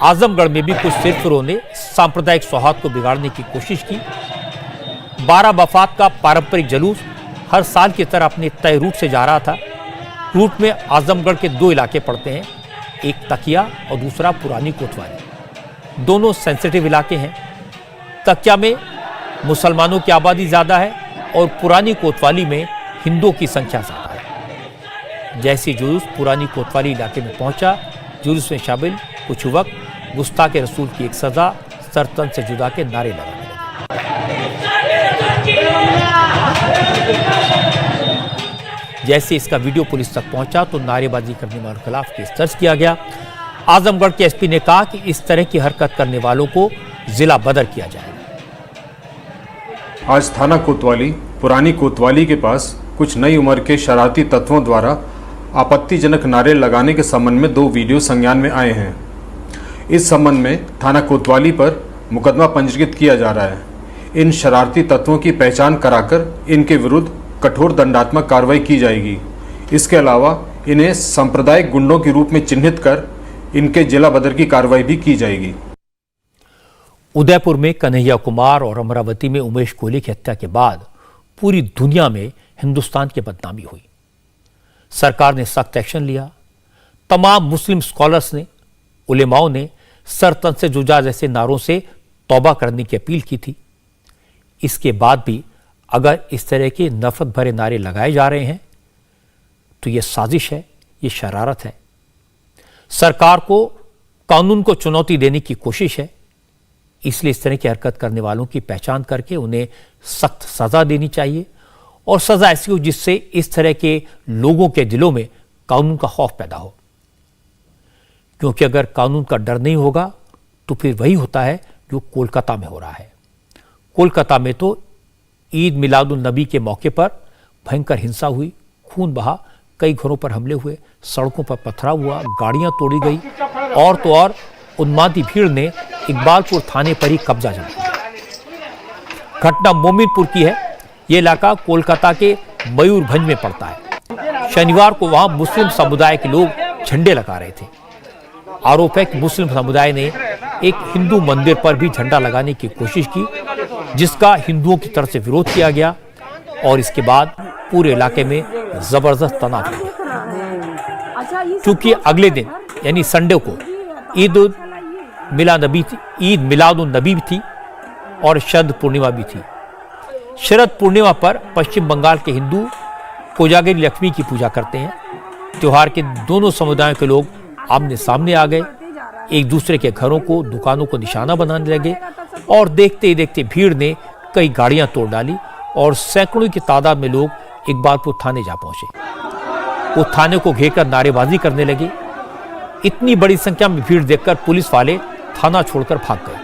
आजमगढ़ में भी कुछ सिरफिरों ने सांप्रदायिक सौहार्द को बिगाड़ने की कोशिश की। 12 वफात का पारंपरिक जुलूस हर साल की तरह अपने तय रूट से जा रहा था। रूट में आजमगढ़ के 2 इलाके पड़ते हैं, एक तकिया और दूसरा पुरानी कोतवाली। दोनों सेंसिटिव इलाके हैं। तकिया में मुसलमानों की आबादी ज़्यादा है और पुरानी कोतवाली में हिंदुओं की संख्या ज़्यादा है। जैसे जुलूस पुरानी कोतवाली इलाके में पहुंचा, जुलूस में शामिल कुछ युवक गुस्ताखे रसूल की एक सजा सर तन से जुदा के नारे लगाने लगे। जैसे इसका वीडियो पुलिस तक पहुंचा तो नारेबाजी करने वालों के खिलाफ केस दर्ज किया गया। आजमगढ़ के एसपी ने कहा कि इस तरह की हरकत करने वालों को जिला बदर किया जाएगा। आज थाना कोतवाली पुरानी कोतवाली के पास कुछ नई उम्र के शरारती तत्वों द्वारा आपत्तिजनक नारे लगाने के संबंध में 2 वीडियो संज्ञान में आए हैं। इस संबंध में थाना कोतवाली पर मुकदमा पंजीकृत किया जा रहा है। इन शरारती तत्वों की पहचान कराकर इनके विरुद्ध कठोर दंडात्मक कार्रवाई की जाएगी। इसके अलावा इन्हें सांप्रदायिक गुंडों के रूप में चिन्हित कर इनके जिला बदर की कार्रवाई भी की जाएगी। उदयपुर में कन्हैया कुमार और अमरावती में उमेश कोहली की हत्या के बाद पूरी दुनिया में हिंदुस्तान की बदनामी हुई। सरकार ने सख्त एक्शन लिया। तमाम मुस्लिम स्कॉलर्स ने, उलेमाओं ने सर तन से जुदा जैसे नारों से तौबा करने की अपील की थी। इसके बाद भी अगर इस तरह के नफरत भरे नारे लगाए जा रहे हैं तो यह साजिश है, यह शरारत है। सरकार को कानून को चुनौती देने की कोशिश है। इसलिए इस तरह की हरकत करने वालों की पहचान करके उन्हें सख्त सजा देनी चाहिए और सजा ऐसी हो जिससे इस तरह के लोगों के दिलों में कानून का खौफ पैदा हो। क्योंकि अगर कानून का डर नहीं होगा तो फिर वही होता है जो कोलकाता में हो रहा है। कोलकाता में तो ईद मिलादुन नबी के मौके पर भयंकर हिंसा हुई, खून बहा, कई घरों पर हमले हुए, सड़कों पर पथराव हुआ, गाड़ियां तोड़ी गई और तो और उन्मादी भीड़ ने इकबालपुर थाने पर ही कब्जा जमा लिया। घटना मोमिनपुर की है। यह इलाका कोलकाता के मयूरभंज में पड़ता है। शनिवार को वहां मुस्लिम समुदाय के लोग झंडे लगा रहे थे। आरोप है कि मुस्लिम समुदाय ने एक हिंदू मंदिर पर भी झंडा लगाने की कोशिश की, जिसका हिंदुओं की तरफ से विरोध किया गया और इसके बाद पूरे इलाके में जबरदस्त तनाव हो गया। क्योंकि अगले दिन यानी संडे को ईद मिलादुन नबी थी और शरद पूर्णिमा भी थी। शरद पूर्णिमा पर पश्चिम बंगाल के हिंदू कोजागिरी लक्ष्मी की पूजा करते हैं। त्योहार के दोनों समुदायों के लोग आमने सामने आ गए, एक दूसरे के घरों को, दुकानों को निशाना बनाने लगे और देखते ही देखते भीड़ ने कई गाड़ियां तोड़ डाली और सैकड़ों की तादाद में लोग इकबालपुर थाने जा पहुंचे। वो थाने को घेरकर नारेबाजी करने लगे। इतनी बड़ी संख्या में भीड़ देखकर पुलिस वाले थाना छोड़कर भाग गए।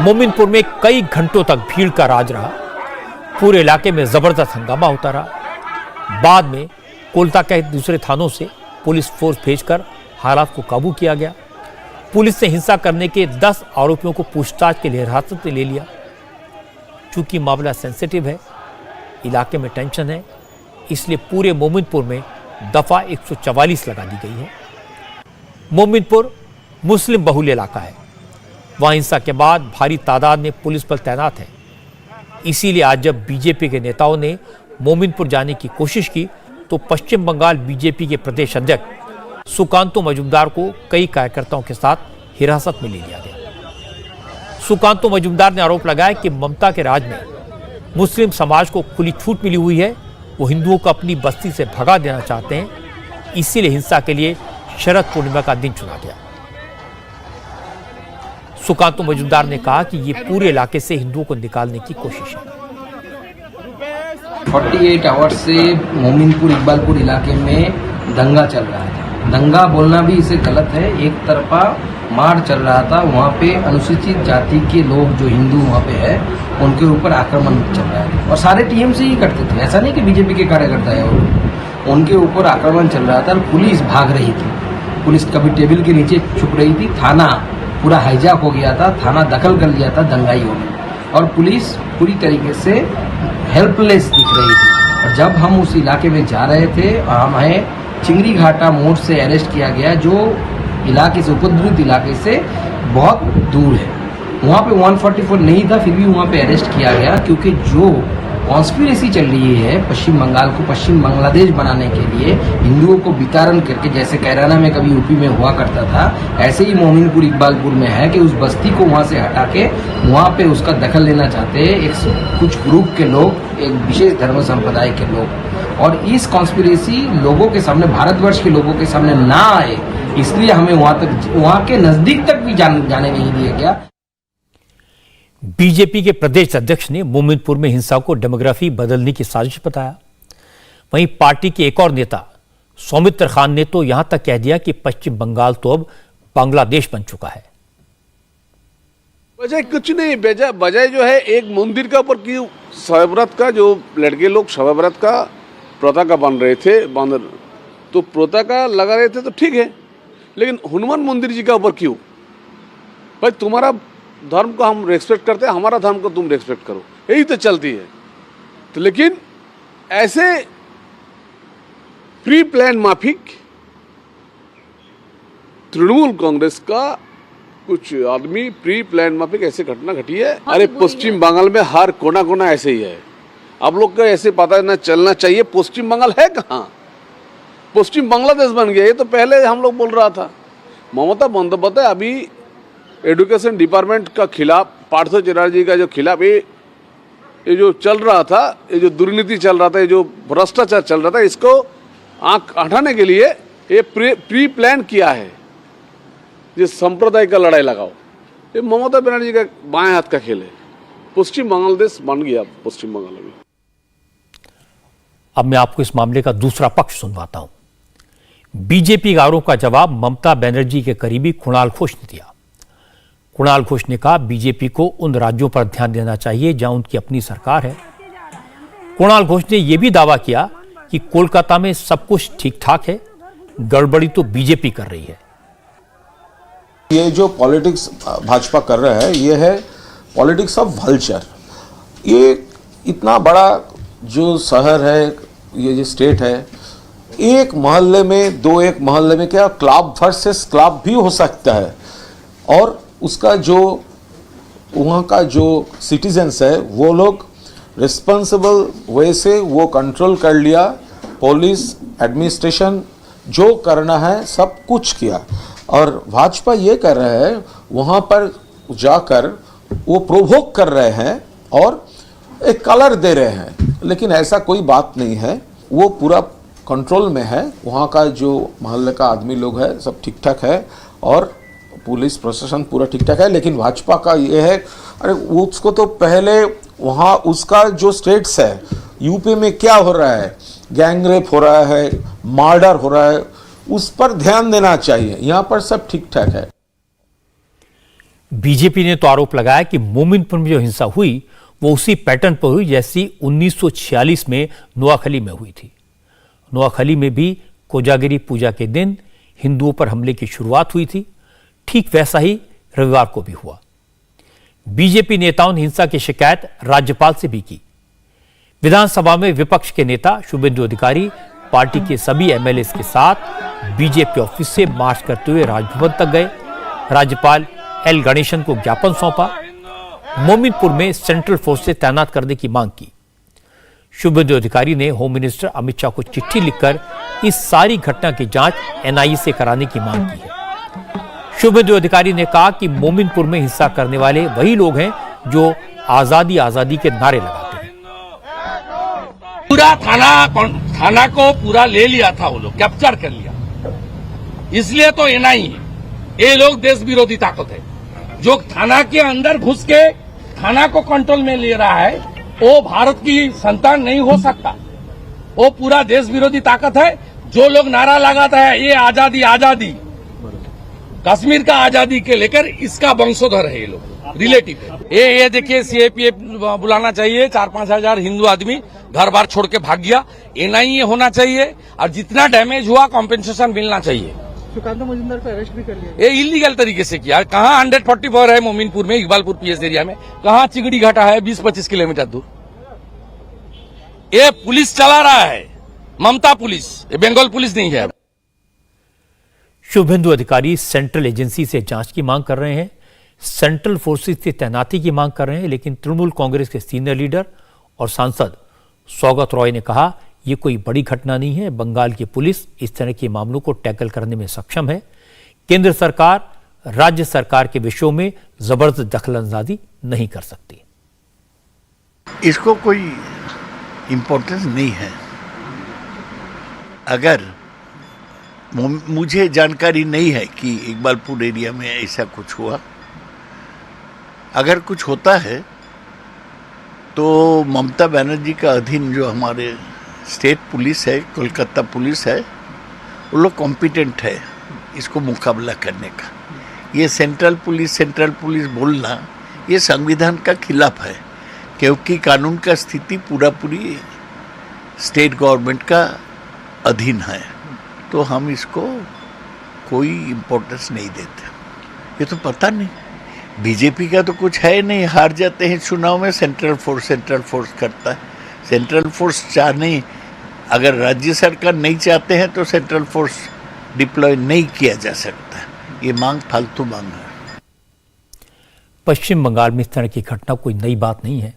मोमिनपुर में कई घंटों तक भीड़ का राज रहा। पूरे इलाके में जबरदस्त हंगामा होता रहा। बाद में कोलकाता के दूसरे थानों से पुलिस फोर्स भेजकर हालात को काबू किया गया। पुलिस ने हिंसा करने के 10 आरोपियों को पूछताछ के लिए हिरासत में ले लिया। चूंकि मामला सेंसिटिव है, इलाके में टेंशन है, इसलिए पूरे मोमिनपुर में दफा 144 लगा दी गई है। मोमिनपुर मुस्लिम बहुल इलाका है। वहां हिंसा के बाद भारी तादाद में पुलिस बल तैनात है। इसीलिए आज जब बीजेपी के नेताओं ने मोमिनपुर जाने की कोशिश की तो पश्चिम बंगाल बीजेपी के प्रदेश अध्यक्ष सुकांतो मजूमदार को कई कार्यकर्ताओं के साथ हिरासत में ले लिया गया। सुकांतो मजूमदार ने आरोप लगाया कि ममता के राज में मुस्लिम समाज को खुली छूट मिली हुई है, वो हिंदुओं को अपनी बस्ती से भगा देना चाहते हैं, इसीलिए हिंसा के लिए शरद पूर्णिमा का दिन चुना गया। सुकांतो मजूमदार ने कहा कि ये पूरे इलाके से हिंदुओं को निकालने की कोशिश है। 48 आवर्स से मोमिनपुर इकबालपुर इलाके में दंगा चल रहा था। दंगा बोलना भी इसे गलत है, एक तरफा मार चल रहा था। वहाँ पे अनुसूचित जाति के लोग जो हिंदू वहाँ पे है उनके ऊपर आक्रमण चल रहा है और सारे टीएमसी ही करते थे, ऐसा नहीं कि बीजेपी के कार्यकर्ता है। उनके ऊपर आक्रमण चल रहा था और पुलिस भाग रही थी। पुलिस कभी टेबल के नीचे छुप रही थी, थाना पूरा हाईजैक हो गया था, थाना दखल कर लिया था दंगाइयों ने और पुलिस पूरी तरीके से हेल्पलेस दिख रही थी। और जब हम उस इलाके में जा रहे थे, हमें चिंगरी घाटा मोड़ से अरेस्ट किया गया, जो इलाके से उपद्रवित इलाके से बहुत दूर है। वहाँ पे 144 नहीं था, फिर भी वहाँ पे अरेस्ट किया गया क्योंकि जो कॉन्स्पिरेसी चल रही है पश्चिम बंगाल को पश्चिम बांग्लादेश बनाने के लिए, हिंदुओं को वितारण करके, जैसे कैराना में कभी यूपी में हुआ करता था, ऐसे ही मोमिनपुर इकबालपुर में है कि उस बस्ती को वहाँ से हटा के वहाँ पे उसका दखल लेना चाहते हैं कुछ ग्रुप के लोग, एक विशेष धर्म संप्रदाय के लोग। और इस कॉन्स्पिरेसी लोगों के सामने, भारतवर्ष के लोगों के सामने ना आए, इसलिए हमें वहाँ के नजदीक तक भी जाने नहीं दिया गया। बीजेपी के प्रदेश अध्यक्ष ने मोमिनपुर में हिंसा को डेमोग्राफी बदलने की साजिश बताया। वहीं पार्टी के एक और नेता सौमित्र खान ने तो यहां तक कह दिया कि पश्चिम बंगाल तो अब बांग्लादेश बन चुका है। वजह कुछ नहीं, वजह जो है एक मंदिर का ऊपर क्यों शब व्रत का, जो लड़के लोग शब व्रत का पताका बन रहे थे, तो पताका लगा रहे थे तो ठीक है, लेकिन हनुमान मंदिर जी का ऊपर क्यों? भाई तुम्हारा धर्म को हम रेस्पेक्ट करते हैं, हमारा धर्म को तुम रेस्पेक्ट करो, यही तो चलती है। तो लेकिन ऐसे प्री प्लान माफिक तृणमूल कांग्रेस का कुछ आदमी प्री प्लान माफिक ऐसे घटना घटी है। अरे पश्चिम बंगाल में हर कोना कोना ऐसे ही है। आप लोग को ऐसे पता न चलना चाहिए पश्चिम बंगाल है कहाँ, पश्चिम बांग्लादेश बन गया। ये तो पहले हम लोग बोल रहा था। ममता बंदोपाध्याय अभी एजुकेशन डिपार्टमेंट का खिलाफ, पार्थ चटर्जी का जो खिलाफ ये जो चल रहा था, ये जो दुर्नीति चल रहा था, ये जो भ्रष्टाचार चल रहा था, इसको आंख हटाने के लिए ये प्री प्लान किया है। जिस संप्रदाय का लड़ाई लगाओ, ये ममता बनर्जी का बाएं हाथ का खेल है। पश्चिम बांग्लादेश बन गया पश्चिम बंगाल में। अब मैं आपको इस मामले का दूसरा पक्ष सुनवाता हूं। बीजेपी के आरोप का जवाब ममता बनर्जी के करीबी कुणाल घोष ने दिया। कुणाल घोष ने कहा बीजेपी को उन राज्यों पर ध्यान देना चाहिए जहां उनकी अपनी सरकार है। कुणाल घोष ने यह भी दावा किया कि कोलकाता में सब कुछ ठीक ठाक है, गड़बड़ी तो बीजेपी कर रही है। ये जो पॉलिटिक्स भाजपा कर रहा है, ये है पॉलिटिक्स ऑफ वल्चर। ये इतना बड़ा जो शहर है, ये जो स्टेट है, एक मोहल्ले में एक मोहल्ले में क्या क्लब वर्सेस क्लब भी हो सकता है, और उसका जो वहाँ का जो सिटीजन्स है वो लोग रिस्पॉन्सिबल वे से वो कंट्रोल कर लिया। पुलिस एडमिनिस्ट्रेशन जो करना है सब कुछ किया, और भाजपा ये कर रहा है वहाँ पर जाकर वो प्रोवोक कर रहे हैं और एक कलर दे रहे हैं, लेकिन ऐसा कोई बात नहीं है। वो पूरा कंट्रोल में है, वहाँ का जो मोहल्ले का आदमी लोग है सब ठीक ठाक है और पुलिस प्रशासन पूरा ठीक ठाक है। लेकिन भाजपा का ये है, अरे उसको तो पहले वहाँ उसका जो स्टेट्स है, यूपी में क्या हो रहा है, गैंगरेप हो रहा है, मर्डर हो रहा है, उस पर ध्यान देना चाहिए। यहाँ पर सब ठीक ठाक है। बीजेपी ने तो आरोप लगाया कि मोमिनपुर में जो हिंसा हुई वो उसी पैटर्न पर हुई जैसी 1946 में नोआखली में हुई थी। नोआखली में भी कोजागिरी पूजा के दिन हिंदुओं पर हमले की शुरुआत हुई थी, ठीक वैसा ही रविवार को भी हुआ। बीजेपी नेताओं ने हिंसा की शिकायत राज्यपाल से भी की। विधानसभा में विपक्ष के नेता शुभेंदु अधिकारी पार्टी के सभी एमएलए के साथ बीजेपी ऑफिस से मार्च करते हुए राजभवन तक गए। राज्यपाल एल गणेशन को ज्ञापन सौंपा, मोमिनपुर में सेंट्रल फोर्स से तैनात करने की मांग की। शुभेंदु अधिकारी ने होम मिनिस्टर अमित शाह को चिट्ठी लिखकर इस सारी घटना की जांच एनआईए से कराने की मांग की है। शुभेंदु अधिकारी ने कहा कि मोमिनपुर में हिंसा करने वाले वही लोग हैं जो आजादी आजादी के नारे लगाते हैं। पूरा थाना को पूरा ले लिया था, वो लोग कैप्चर कर लिया, इसलिए तो एनआईए ये लोग देश विरोधी ताकत है। जो थाना के अंदर घुस के थाना को कंट्रोल में ले रहा है वो भारत की संतान नहीं हो सकता, वो पूरा देश विरोधी ताकत है। जो लोग नारा लगाता है ये आजादी आजादी, कश्मीर का आजादी के लेकर इसका वंशोधर है, ये लोग रिलेटिव है। ये देखिए सीएपीएफ बुलाना चाहिए, 4-5 हजार हिंदू आदमी घर बार छोड़ के भाग गया। एनआईए होना चाहिए और जितना डैमेज हुआ कॉम्पेंसेशन मिलना चाहिए। सुकांत मजुमदार को अरेस्ट भी कर लिया, ये इलीगल तरीके से किया। कहाँ 144 है मोमिनपुर में, इकबालपुर पीएस एरिया में, कहाँ चिगड़ी घाटा है 20-25 किलोमीटर दूर। ये पुलिस चला रहा है, ममता पुलिस, ये बंगाल पुलिस नहीं है। शुभेंदु अधिकारी सेंट्रल एजेंसी से जांच की मांग कर रहे हैं, सेंट्रल फोर्सेस से तैनाती की मांग कर रहे हैं, लेकिन तृणमूल कांग्रेस के सीनियर लीडर और सांसद सौगत रॉय ने कहा यह कोई बड़ी घटना नहीं है। बंगाल की पुलिस इस तरह के मामलों को टैकल करने में सक्षम है। केंद्र सरकार राज्य सरकार के विषयों में जबरदस्त दखलंदाजी नहीं कर सकती। इसको कोई इम्पोर्टेंस नहीं है। अगर मुझे जानकारी नहीं है कि इकबालपुर एरिया में ऐसा कुछ हुआ, अगर कुछ होता है तो ममता बनर्जी का अधीन जो हमारे स्टेट पुलिस है, कोलकाता पुलिस है, वो लोग कॉम्पिटेंट है इसको मुकाबला करने का। ये सेंट्रल पुलिस बोलना ये संविधान का खिलाफ है, क्योंकि कानून का स्थिति पूरी स्टेट गवर्नमेंट का अधीन है। तो हम इसको कोई इम्पोर्टेंस नहीं देते। ये तो पता नहीं, बीजेपी का तो कुछ है नहीं, हार जाते हैं चुनाव में, सेंट्रल फोर्स करता है। सेंट्रल फोर्स चाहने, अगर राज्य सरकार नहीं चाहते हैं तो सेंट्रल फोर्स डिप्लॉय नहीं किया जा सकता। ये मांग फालतू मांग है। पश्चिम बंगाल में इस तरह की घटना कोई नई बात नहीं है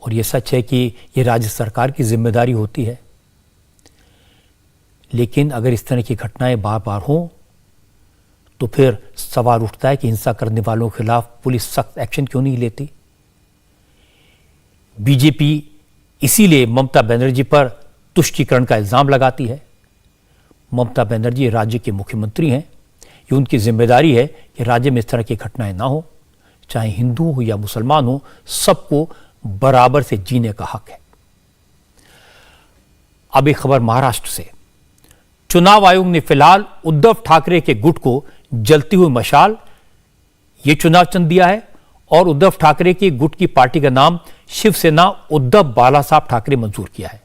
और ये सच है कि ये राज्य सरकार की जिम्मेदारी होती है, लेकिन अगर इस तरह की घटनाएं बार बार हों तो फिर सवाल उठता है कि हिंसा करने वालों के खिलाफ पुलिस सख्त एक्शन क्यों नहीं लेती। बीजेपी इसीलिए ममता बनर्जी पर तुष्टीकरण का इल्जाम लगाती है। ममता बनर्जी राज्य के मुख्यमंत्री हैं, ये उनकी जिम्मेदारी है कि राज्य में इस तरह की घटनाएं ना हो, चाहे हिंदू हो या मुसलमान हो, सबको बराबर से जीने का हक है। अब एक खबर महाराष्ट्र से। चुनाव आयोग ने फिलहाल उद्धव ठाकरे के गुट को जलती हुई मशाल ये चुनाव चिन्ह दिया है और उद्धव ठाकरे की गुट की पार्टी का नाम शिवसेना उद्धव बालासाहेब ठाकरे मंजूर किया है।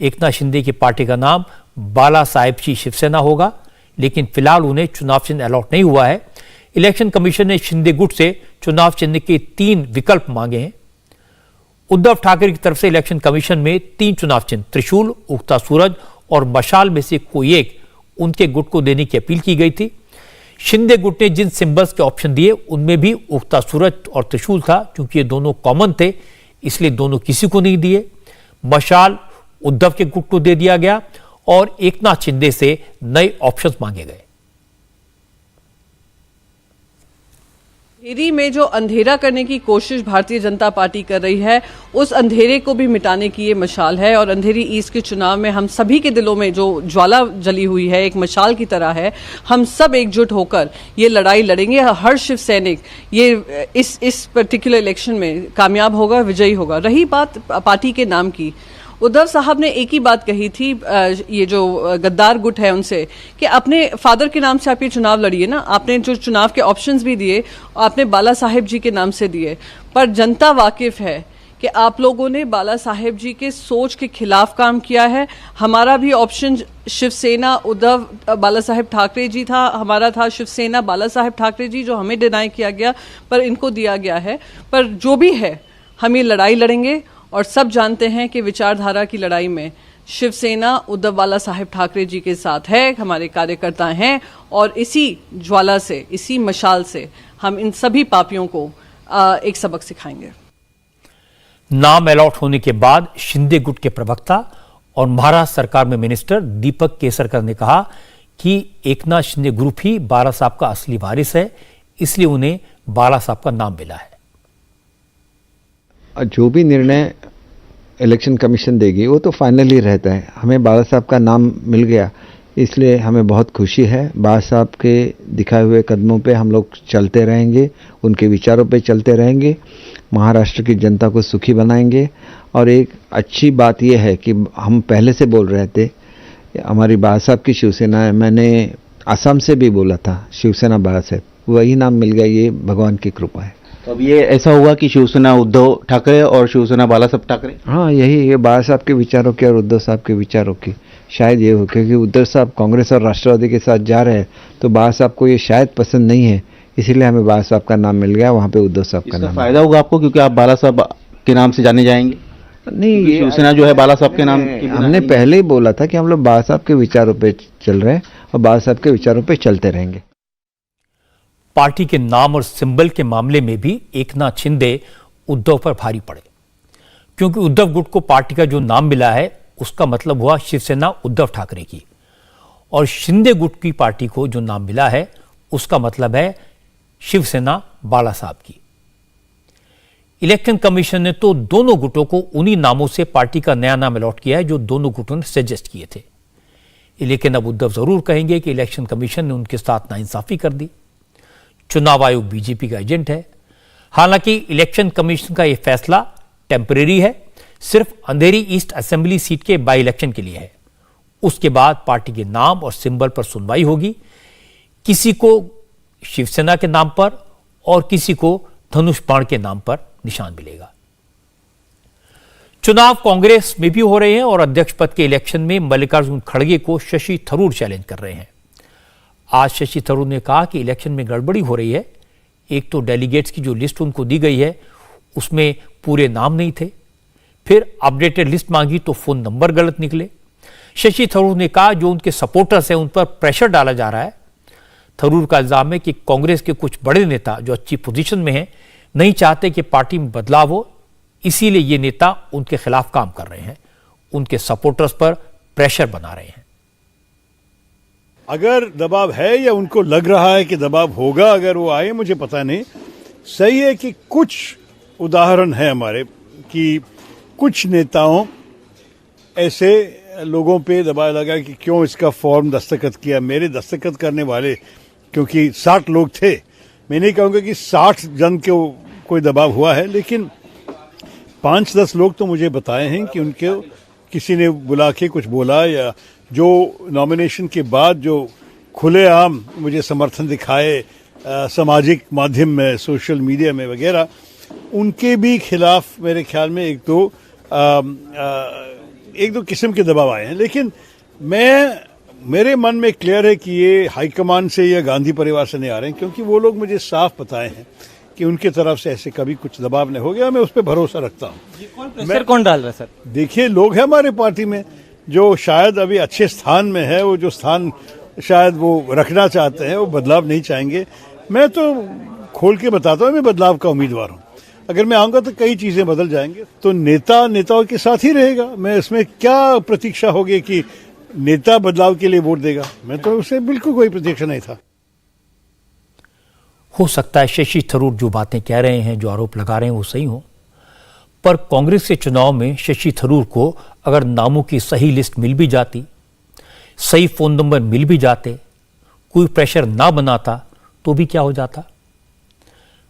एकनाथ शिंदे की पार्टी का नाम बाला साहेबची शिवसेना होगा, लेकिन फिलहाल उन्हें चुनाव चिन्ह अलॉट नहीं हुआ है। इलेक्शन कमीशन ने शिंदे गुट से चुनाव चिन्ह के 3 विकल्प मांगे हैं। उद्धव ठाकरे की तरफ से इलेक्शन कमीशन में 3 चुनाव चिन्ह त्रिशूल, उगता सूरज और मशाल में से कोई एक उनके गुट को देने की अपील की गई थी। शिंदे गुट ने जिन सिंबल्स के ऑप्शन दिए उनमें भी उगता सूरज और त्रिशूल था। क्योंकि ये दोनों कॉमन थे इसलिए दोनों किसी को नहीं दिए। मशाल उद्धव के गुट को दे दिया गया और एकनाथ शिंदे से नए ऑप्शंस मांगे गए। अंधेरी में जो अंधेरा करने की कोशिश भारतीय जनता पार्टी कर रही है, उस अंधेरे को भी मिटाने की ये मशाल है। और अंधेरी ईस्ट के चुनाव में हम सभी के दिलों में जो ज्वाला जली हुई है, एक मशाल की तरह है। हम सब एकजुट होकर ये लड़ाई लड़ेंगे। हर शिव सैनिक ये इस पर्टिकुलर इलेक्शन में कामयाब होगा, विजयी होगा। रही बात पार्टी के नाम की, उद्धव साहब ने एक ही बात कही थी, ये जो गद्दार गुट है उनसे, कि अपने फादर के नाम से आप ये चुनाव लड़िए ना। आपने जो चुनाव के ऑप्शंस भी दिए आपने बाला साहेब जी के नाम से दिए, पर जनता वाकिफ है कि आप लोगों ने बाला साहेब जी के सोच के खिलाफ काम किया है। हमारा भी ऑप्शन शिवसेना उद्धव बाला साहेब ठाकरे जी था, हमारा था शिवसेना बाला साहेब ठाकरे जी, जो हमें डिनाई किया गया पर इनको दिया गया है। पर जो भी है हम ये लड़ाई लड़ेंगे और सब जानते हैं कि विचारधारा की लड़ाई में शिवसेना उद्धव बाला साहेब ठाकरे जी के साथ है, हमारे कार्यकर्ता हैं और इसी ज्वाला से, इसी मशाल से हम इन सभी पापियों को एक सबक सिखाएंगे। नाम अलॉट होने के बाद शिंदे गुट के प्रवक्ता और महाराष्ट्र सरकार में मिनिस्टर दीपक केसरकर ने कहा कि एकनाथ शिंदे ग्रुप ही बाला साहब का असली वारिस है, इसलिए उन्हें बाला साहब का नाम मिला है। जो भी निर्णय इलेक्शन कमीशन देगी वो तो फाइनल ही रहता है। हमें बाला साहब का नाम मिल गया, इसलिए हमें बहुत खुशी है। बाला साहब के दिखाए हुए कदमों पे हम लोग चलते रहेंगे, उनके विचारों पे चलते रहेंगे, महाराष्ट्र की जनता को सुखी बनाएंगे। और एक अच्छी बात यह है कि हम पहले से बोल रहे थे, हमारी बाला साहब की शिवसेना है, मैंने असम से भी बोला था शिवसेना बाला साहब, वही नाम मिल गया, ये भगवान की कृपा है। तो अब ये ऐसा होगा कि शिवसेना उद्धव ठाकरे और शिवसेना बाला साहब ठाकरे? हाँ, यही ये बाला साहब के विचारों की और उद्धव साहब के विचारों की शायद ये हो, क्योंकि उद्धव साहब कांग्रेस और राष्ट्रवादी के साथ जा रहे हैं तो बाला साहब को ये शायद पसंद नहीं है, इसीलिए हमें बाला साहब का नाम मिल गया, वहाँ पे उद्धव साहब का नाम। फायदा होगा आपको क्योंकि आप बाला साहब के नाम से जाने जाएंगे? नहीं, शिवसेना जो है बाला साहब के नाम, हमने पहले ही बोला था कि हम लोग बाला साहब के विचारों पे चल रहे हैं और बाला साहब के विचारों पे चलते रहेंगे। पार्टी के नाम और सिंबल के मामले में भी एकनाथ शिंदे उद्धव पर भारी पड़े, क्योंकि उद्धव गुट को पार्टी का जो नाम मिला है उसका मतलब हुआ शिवसेना उद्धव ठाकरे की, और शिंदे गुट की पार्टी को जो नाम मिला है उसका मतलब है शिवसेना बाला साहब की। इलेक्शन कमीशन ने तो दोनों गुटों को उन्हीं नामों से पार्टी का नया नाम अलॉट किया है जो दोनों गुटों ने सजेस्ट किए थे। लेकिन अब उद्धव जरूर कहेंगे कि इलेक्शन कमीशन ने उनके साथ नाइंसाफी कर दी। चुनाव आयोग बीजेपी का एजेंट है। हालांकि इलेक्शन कमीशन का यह फैसला टेम्परेरी है, सिर्फ अंधेरी ईस्ट असेंबली सीट के बाई इलेक्शन के लिए है। उसके बाद पार्टी के नाम और सिंबल पर सुनवाई होगी, किसी को शिवसेना के नाम पर और किसी को धनुष बाण के नाम पर निशान मिलेगा। चुनाव कांग्रेस में भी हो रहे हैं और अध्यक्ष पद के इलेक्शन में मल्लिकार्जुन खड़गे को शशि थरूर चैलेंज कर रहे हैं। आज शशि थरूर ने कहा कि इलेक्शन में गड़बड़ी हो रही है। एक तो डेलीगेट्स की जो लिस्ट उनको दी गई है उसमें पूरे नाम नहीं थे, फिर अपडेटेड लिस्ट मांगी तो फोन नंबर गलत निकले। शशि थरूर ने कहा जो उनके सपोर्टर्स हैं उन पर प्रेशर डाला जा रहा है। थरूर का इल्जाम है कि कांग्रेस के कुछ बड़े नेता जो अच्छी पोजीशन में हैं नहीं चाहते कि पार्टी में बदलाव हो, इसीलिए ये नेता उनके खिलाफ काम कर रहे हैं, उनके सपोर्टर्स पर प्रेशर बना रहे हैं। अगर दबाव है या उनको लग रहा है कि दबाव होगा, अगर वो आए, मुझे पता नहीं। सही है कि कुछ उदाहरण है हमारे कि कुछ नेताओं ऐसे लोगों पे दबाव लगा कि क्यों इसका फॉर्म दस्तखत किया। मेरे दस्तखत करने वाले क्योंकि 60 लोग थे, मैं नहीं कहूँगा कि 60 जन के कोई दबाव हुआ है, लेकिन 5-10 लोग तो मुझे बताए हैं कि उनके किसी ने बुला के कुछ बोला, या जो नॉमिनेशन के बाद जो खुलेआम मुझे समर्थन दिखाए सामाजिक माध्यम में, सोशल मीडिया में वगैरह, उनके भी खिलाफ मेरे ख्याल में एक दो किस्म के दबाव आए हैं। लेकिन मेरे मन में क्लियर है कि ये हाईकमान से या गांधी परिवार से नहीं आ रहे हैं, क्योंकि वो लोग मुझे साफ बताए हैं कि उनके तरफ से ऐसे कभी कुछ दबाव नहीं हो गया। मैं उस पर भरोसा रखता हूँ। कौन डाल रहा है सर? देखिए, लोग हैं हमारे पार्टी में जो शायद अभी अच्छे स्थान में है, वो जो स्थान शायद वो रखना चाहते हैं, वो बदलाव नहीं चाहेंगे। मैं तो खोल के बताता हूँ, मैं बदलाव का उम्मीदवार हूँ। अगर मैं आऊंगा तो कई चीजें बदल जाएंगे, तो नेता नेताओं के साथ ही रहेगा। मैं इसमें क्या प्रतीक्षा होगी कि नेता बदलाव के लिए वोट देगा? मैं तो उससे बिल्कुल कोई प्रतीक्षा नहीं था। हो सकता है शशि थरूर जो बातें कह रहे हैं, जो आरोप लगा रहे हैं, वो सही हो, पर कांग्रेस के चुनाव में शशि थरूर को अगर नामों की सही लिस्ट मिल भी जाती, सही फोन नंबर मिल भी जाते, कोई प्रेशर ना बनाता, तो भी क्या हो जाता।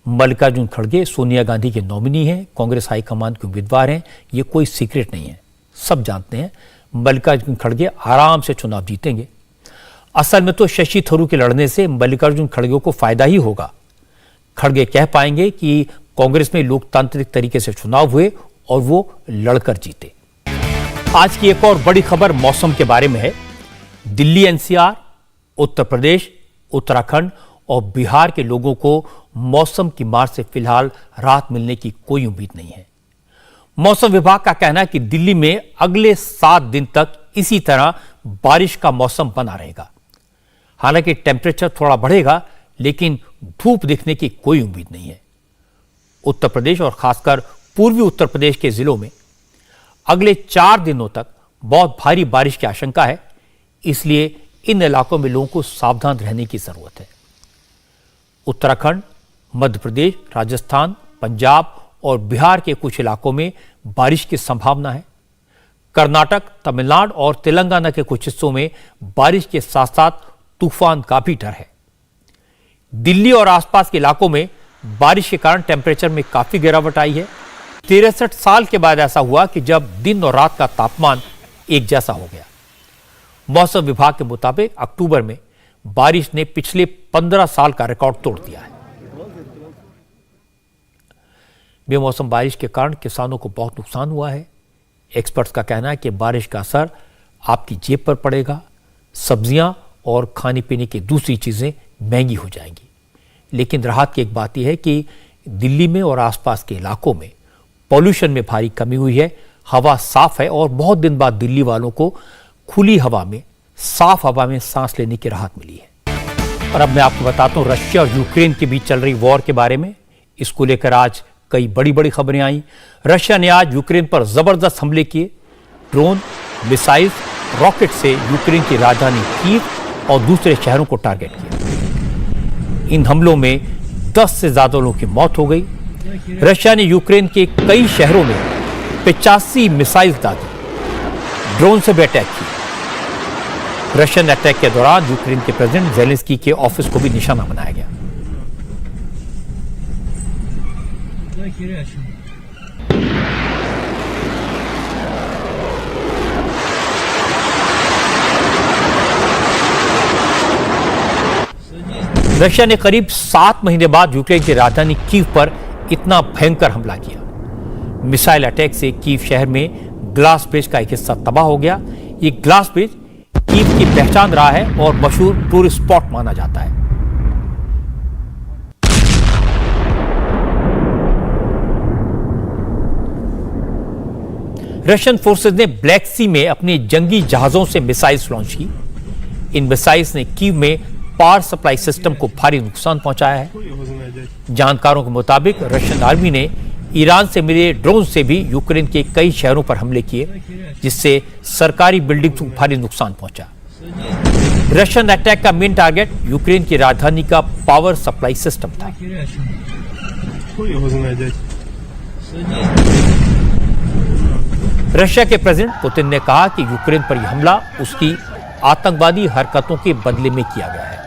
मल्लिकार्जुन खड़गे सोनिया गांधी के नॉमिनी हैं, कांग्रेस हाईकमान के उम्मीदवार हैं, ये कोई सीक्रेट नहीं है, सब जानते हैं। मल्लिकार्जुन खड़गे आराम से चुनाव जीतेंगे। असल में तो शशि थरूर के लड़ने से मल्लिकार्जुन खड़गे को फायदा ही होगा। खड़गे कह पाएंगे कि कांग्रेस में लोकतांत्रिक तरीके से चुनाव हुए और वो लड़कर जीते। आज की एक और बड़ी खबर मौसम के बारे में है। दिल्ली एनसीआर, उत्तर प्रदेश, उत्तराखंड और बिहार के लोगों को मौसम की मार से फिलहाल राहत मिलने की कोई उम्मीद नहीं है। मौसम विभाग का कहना है कि दिल्ली में अगले 7 दिन तक इसी तरह बारिश का मौसम बना रहेगा। हालांकि टेम्परेचर थोड़ा बढ़ेगा, लेकिन धूप दिखने की कोई उम्मीद नहीं है। उत्तर प्रदेश और खासकर पूर्वी उत्तर प्रदेश के जिलों में अगले 4 दिनों तक बहुत भारी बारिश की आशंका है, इसलिए इन इलाकों में लोगों को सावधान रहने की जरूरत है। उत्तराखंड, मध्य प्रदेश, राजस्थान, पंजाब और बिहार के कुछ इलाकों में बारिश की संभावना है। कर्नाटक, तमिलनाडु और तेलंगाना के कुछ हिस्सों में बारिश के साथ साथ तूफान का भी डर है। दिल्ली और आसपास के इलाकों में बारिश के कारण टेम्परेचर में काफी गिरावट आई है। 63 साल के बाद ऐसा हुआ कि जब दिन और रात का तापमान एक जैसा हो गया। मौसम विभाग के मुताबिक अक्टूबर में बारिश ने पिछले 15 साल का रिकॉर्ड तोड़ दिया है। बेमौसम बारिश के कारण किसानों को बहुत नुकसान हुआ है। एक्सपर्ट्स का कहना है कि बारिश का असर आपकी जेब पर पड़ेगा। सब्जियां और खाने पीने की दूसरी चीजें महंगी हो जाएंगी। लेकिन राहत की एक बात यह है कि दिल्ली में और आसपास के इलाकों में पॉल्यूशन में भारी कमी हुई है। हवा साफ है और बहुत दिन बाद दिल्ली वालों को खुली हवा में, साफ हवा में सांस लेने की राहत मिली है। और अब मैं आपको बताता हूं रशिया और यूक्रेन के बीच चल रही वॉर के बारे में। इसको लेकर आज कई बड़ी बड़ी खबरें आई। रशिया ने आज यूक्रेन पर जबरदस्त हमले किए। ड्रोन, मिसाइल, रॉकेट से यूक्रेन की राजधानी कीव और दूसरे शहरों को टारगेट किया। इन हमलों में 10 से ज्यादा लोगों की मौत हो गई। रशिया ने यूक्रेन के कई शहरों में 85 मिसाइल दागे, ड्रोन से भी अटैक किया। रशियन अटैक के दौरान यूक्रेन के प्रेसिडेंट जेलेंस्की के ऑफिस को भी निशाना बनाया गया। रशिया ने करीब 7 महीने बाद यूक्रेन की राजधानी कीव पर इतना भयंकर हमला किया। मिसाइल अटैक से कीव शहर में ग्लास ब्रिज का एक हिस्सा तबाह हो गया। ये ग्लास ब्रिज कीव की पहचान रहा है और मशहूर टूरिस्ट स्पॉट माना जाता है। रशियन फोर्सेज ने ब्लैक सी में अपने जंगी जहाजों से मिसाइल्स लॉन्च की। इन मिसाइल्स ने कीव में पावर सप्लाई सिस्टम को भारी नुकसान पहुंचाया है। जानकारों के मुताबिक रशियन आर्मी ने ईरान से मिले ड्रोन से भी यूक्रेन के कई शहरों पर हमले किए, जिससे सरकारी बिल्डिंग को भारी नुकसान पहुंचा। रशियन अटैक का मेन टारगेट यूक्रेन की राजधानी का पावर सप्लाई सिस्टम था। रशिया के प्रेसिडेंट पुतिन ने कहा कि यूक्रेन पर यह हमला उसकी आतंकवादी हरकतों के बदले में किया गया है।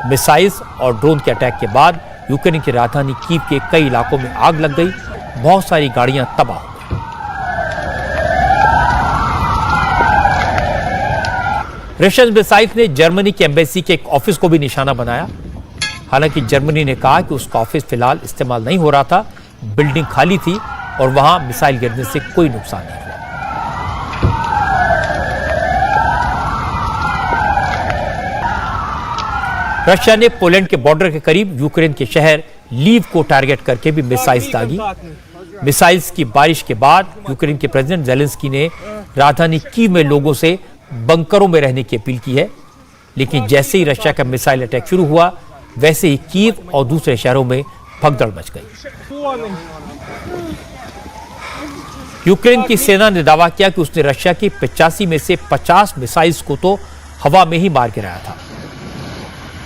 मिसाइल्स और ड्रोन के अटैक के बाद यूक्रेन की राजधानी कीव के कई इलाकों में आग लग गई। बहुत सारी गाड़ियां तबाह हो गई। रशियन मिसाइल्स ने जर्मनी की एम्बेसी के एक ऑफिस को भी निशाना बनाया। हालांकि जर्मनी ने कहा कि उसका ऑफिस फिलहाल इस्तेमाल नहीं हो रहा था, बिल्डिंग खाली थी और वहां मिसाइल गिरने से कोई नुकसान नहीं हुआ। रशिया ने पोलैंड के बॉर्डर के करीब यूक्रेन के शहर लीव को टारगेट करके भी मिसाइल्स दागी। मिसाइल्स की बारिश के बाद यूक्रेन के प्रेसिडेंट जेलेंस्की ने राजधानी कीव में लोगों से बंकरों में रहने की अपील की है। लेकिन जैसे ही रशिया का मिसाइल अटैक शुरू हुआ, वैसे ही कीव और दूसरे शहरों में भगदड़ मच गई। यूक्रेन की सेना ने दावा किया कि उसने रशिया की 85 में से 50 मिसाइल्स को तो हवा में ही मार गिराया था।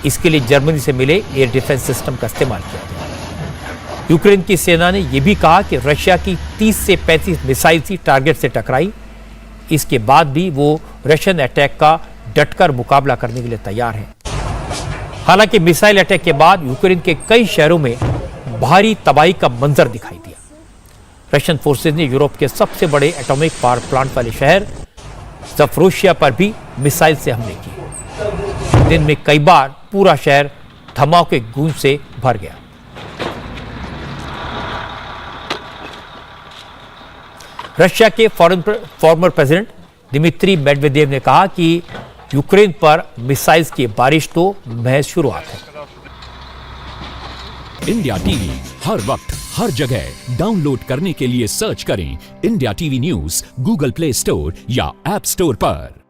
इसके लिए जर्मनी से मिले एयर डिफेंस सिस्टम का इस्तेमाल किया गया। यूक्रेन की सेना ने यह भी कहा कि रशिया की 30 से 35 मिसाइल ही टारगेट से टकराई। इसके बाद भी वो रशियन अटैक का डटकर मुकाबला करने के लिए तैयार है। हालांकि मिसाइल अटैक के बाद यूक्रेन के कई शहरों में भारी तबाही का मंजर दिखाई दिया। रशियन फोर्सेज ने यूरोप के सबसे बड़े एटॉमिक पावर प्लांट वाले शहर ज़पोरिज़िया पर भी मिसाइल से हमले किए। दिन में कई बार पूरा शहर धमाके की गूंज से भर गया। रशिया के फॉर्मर प्रेसिडेंट दिमित्री मेडवेदेव ने कहा कि यूक्रेन पर मिसाइल्स की बारिश तो महज शुरुआत है। इंडिया टीवी हर वक्त हर जगह डाउनलोड करने के लिए सर्च करें India TV news Google play store या ऐप स्टोर पर।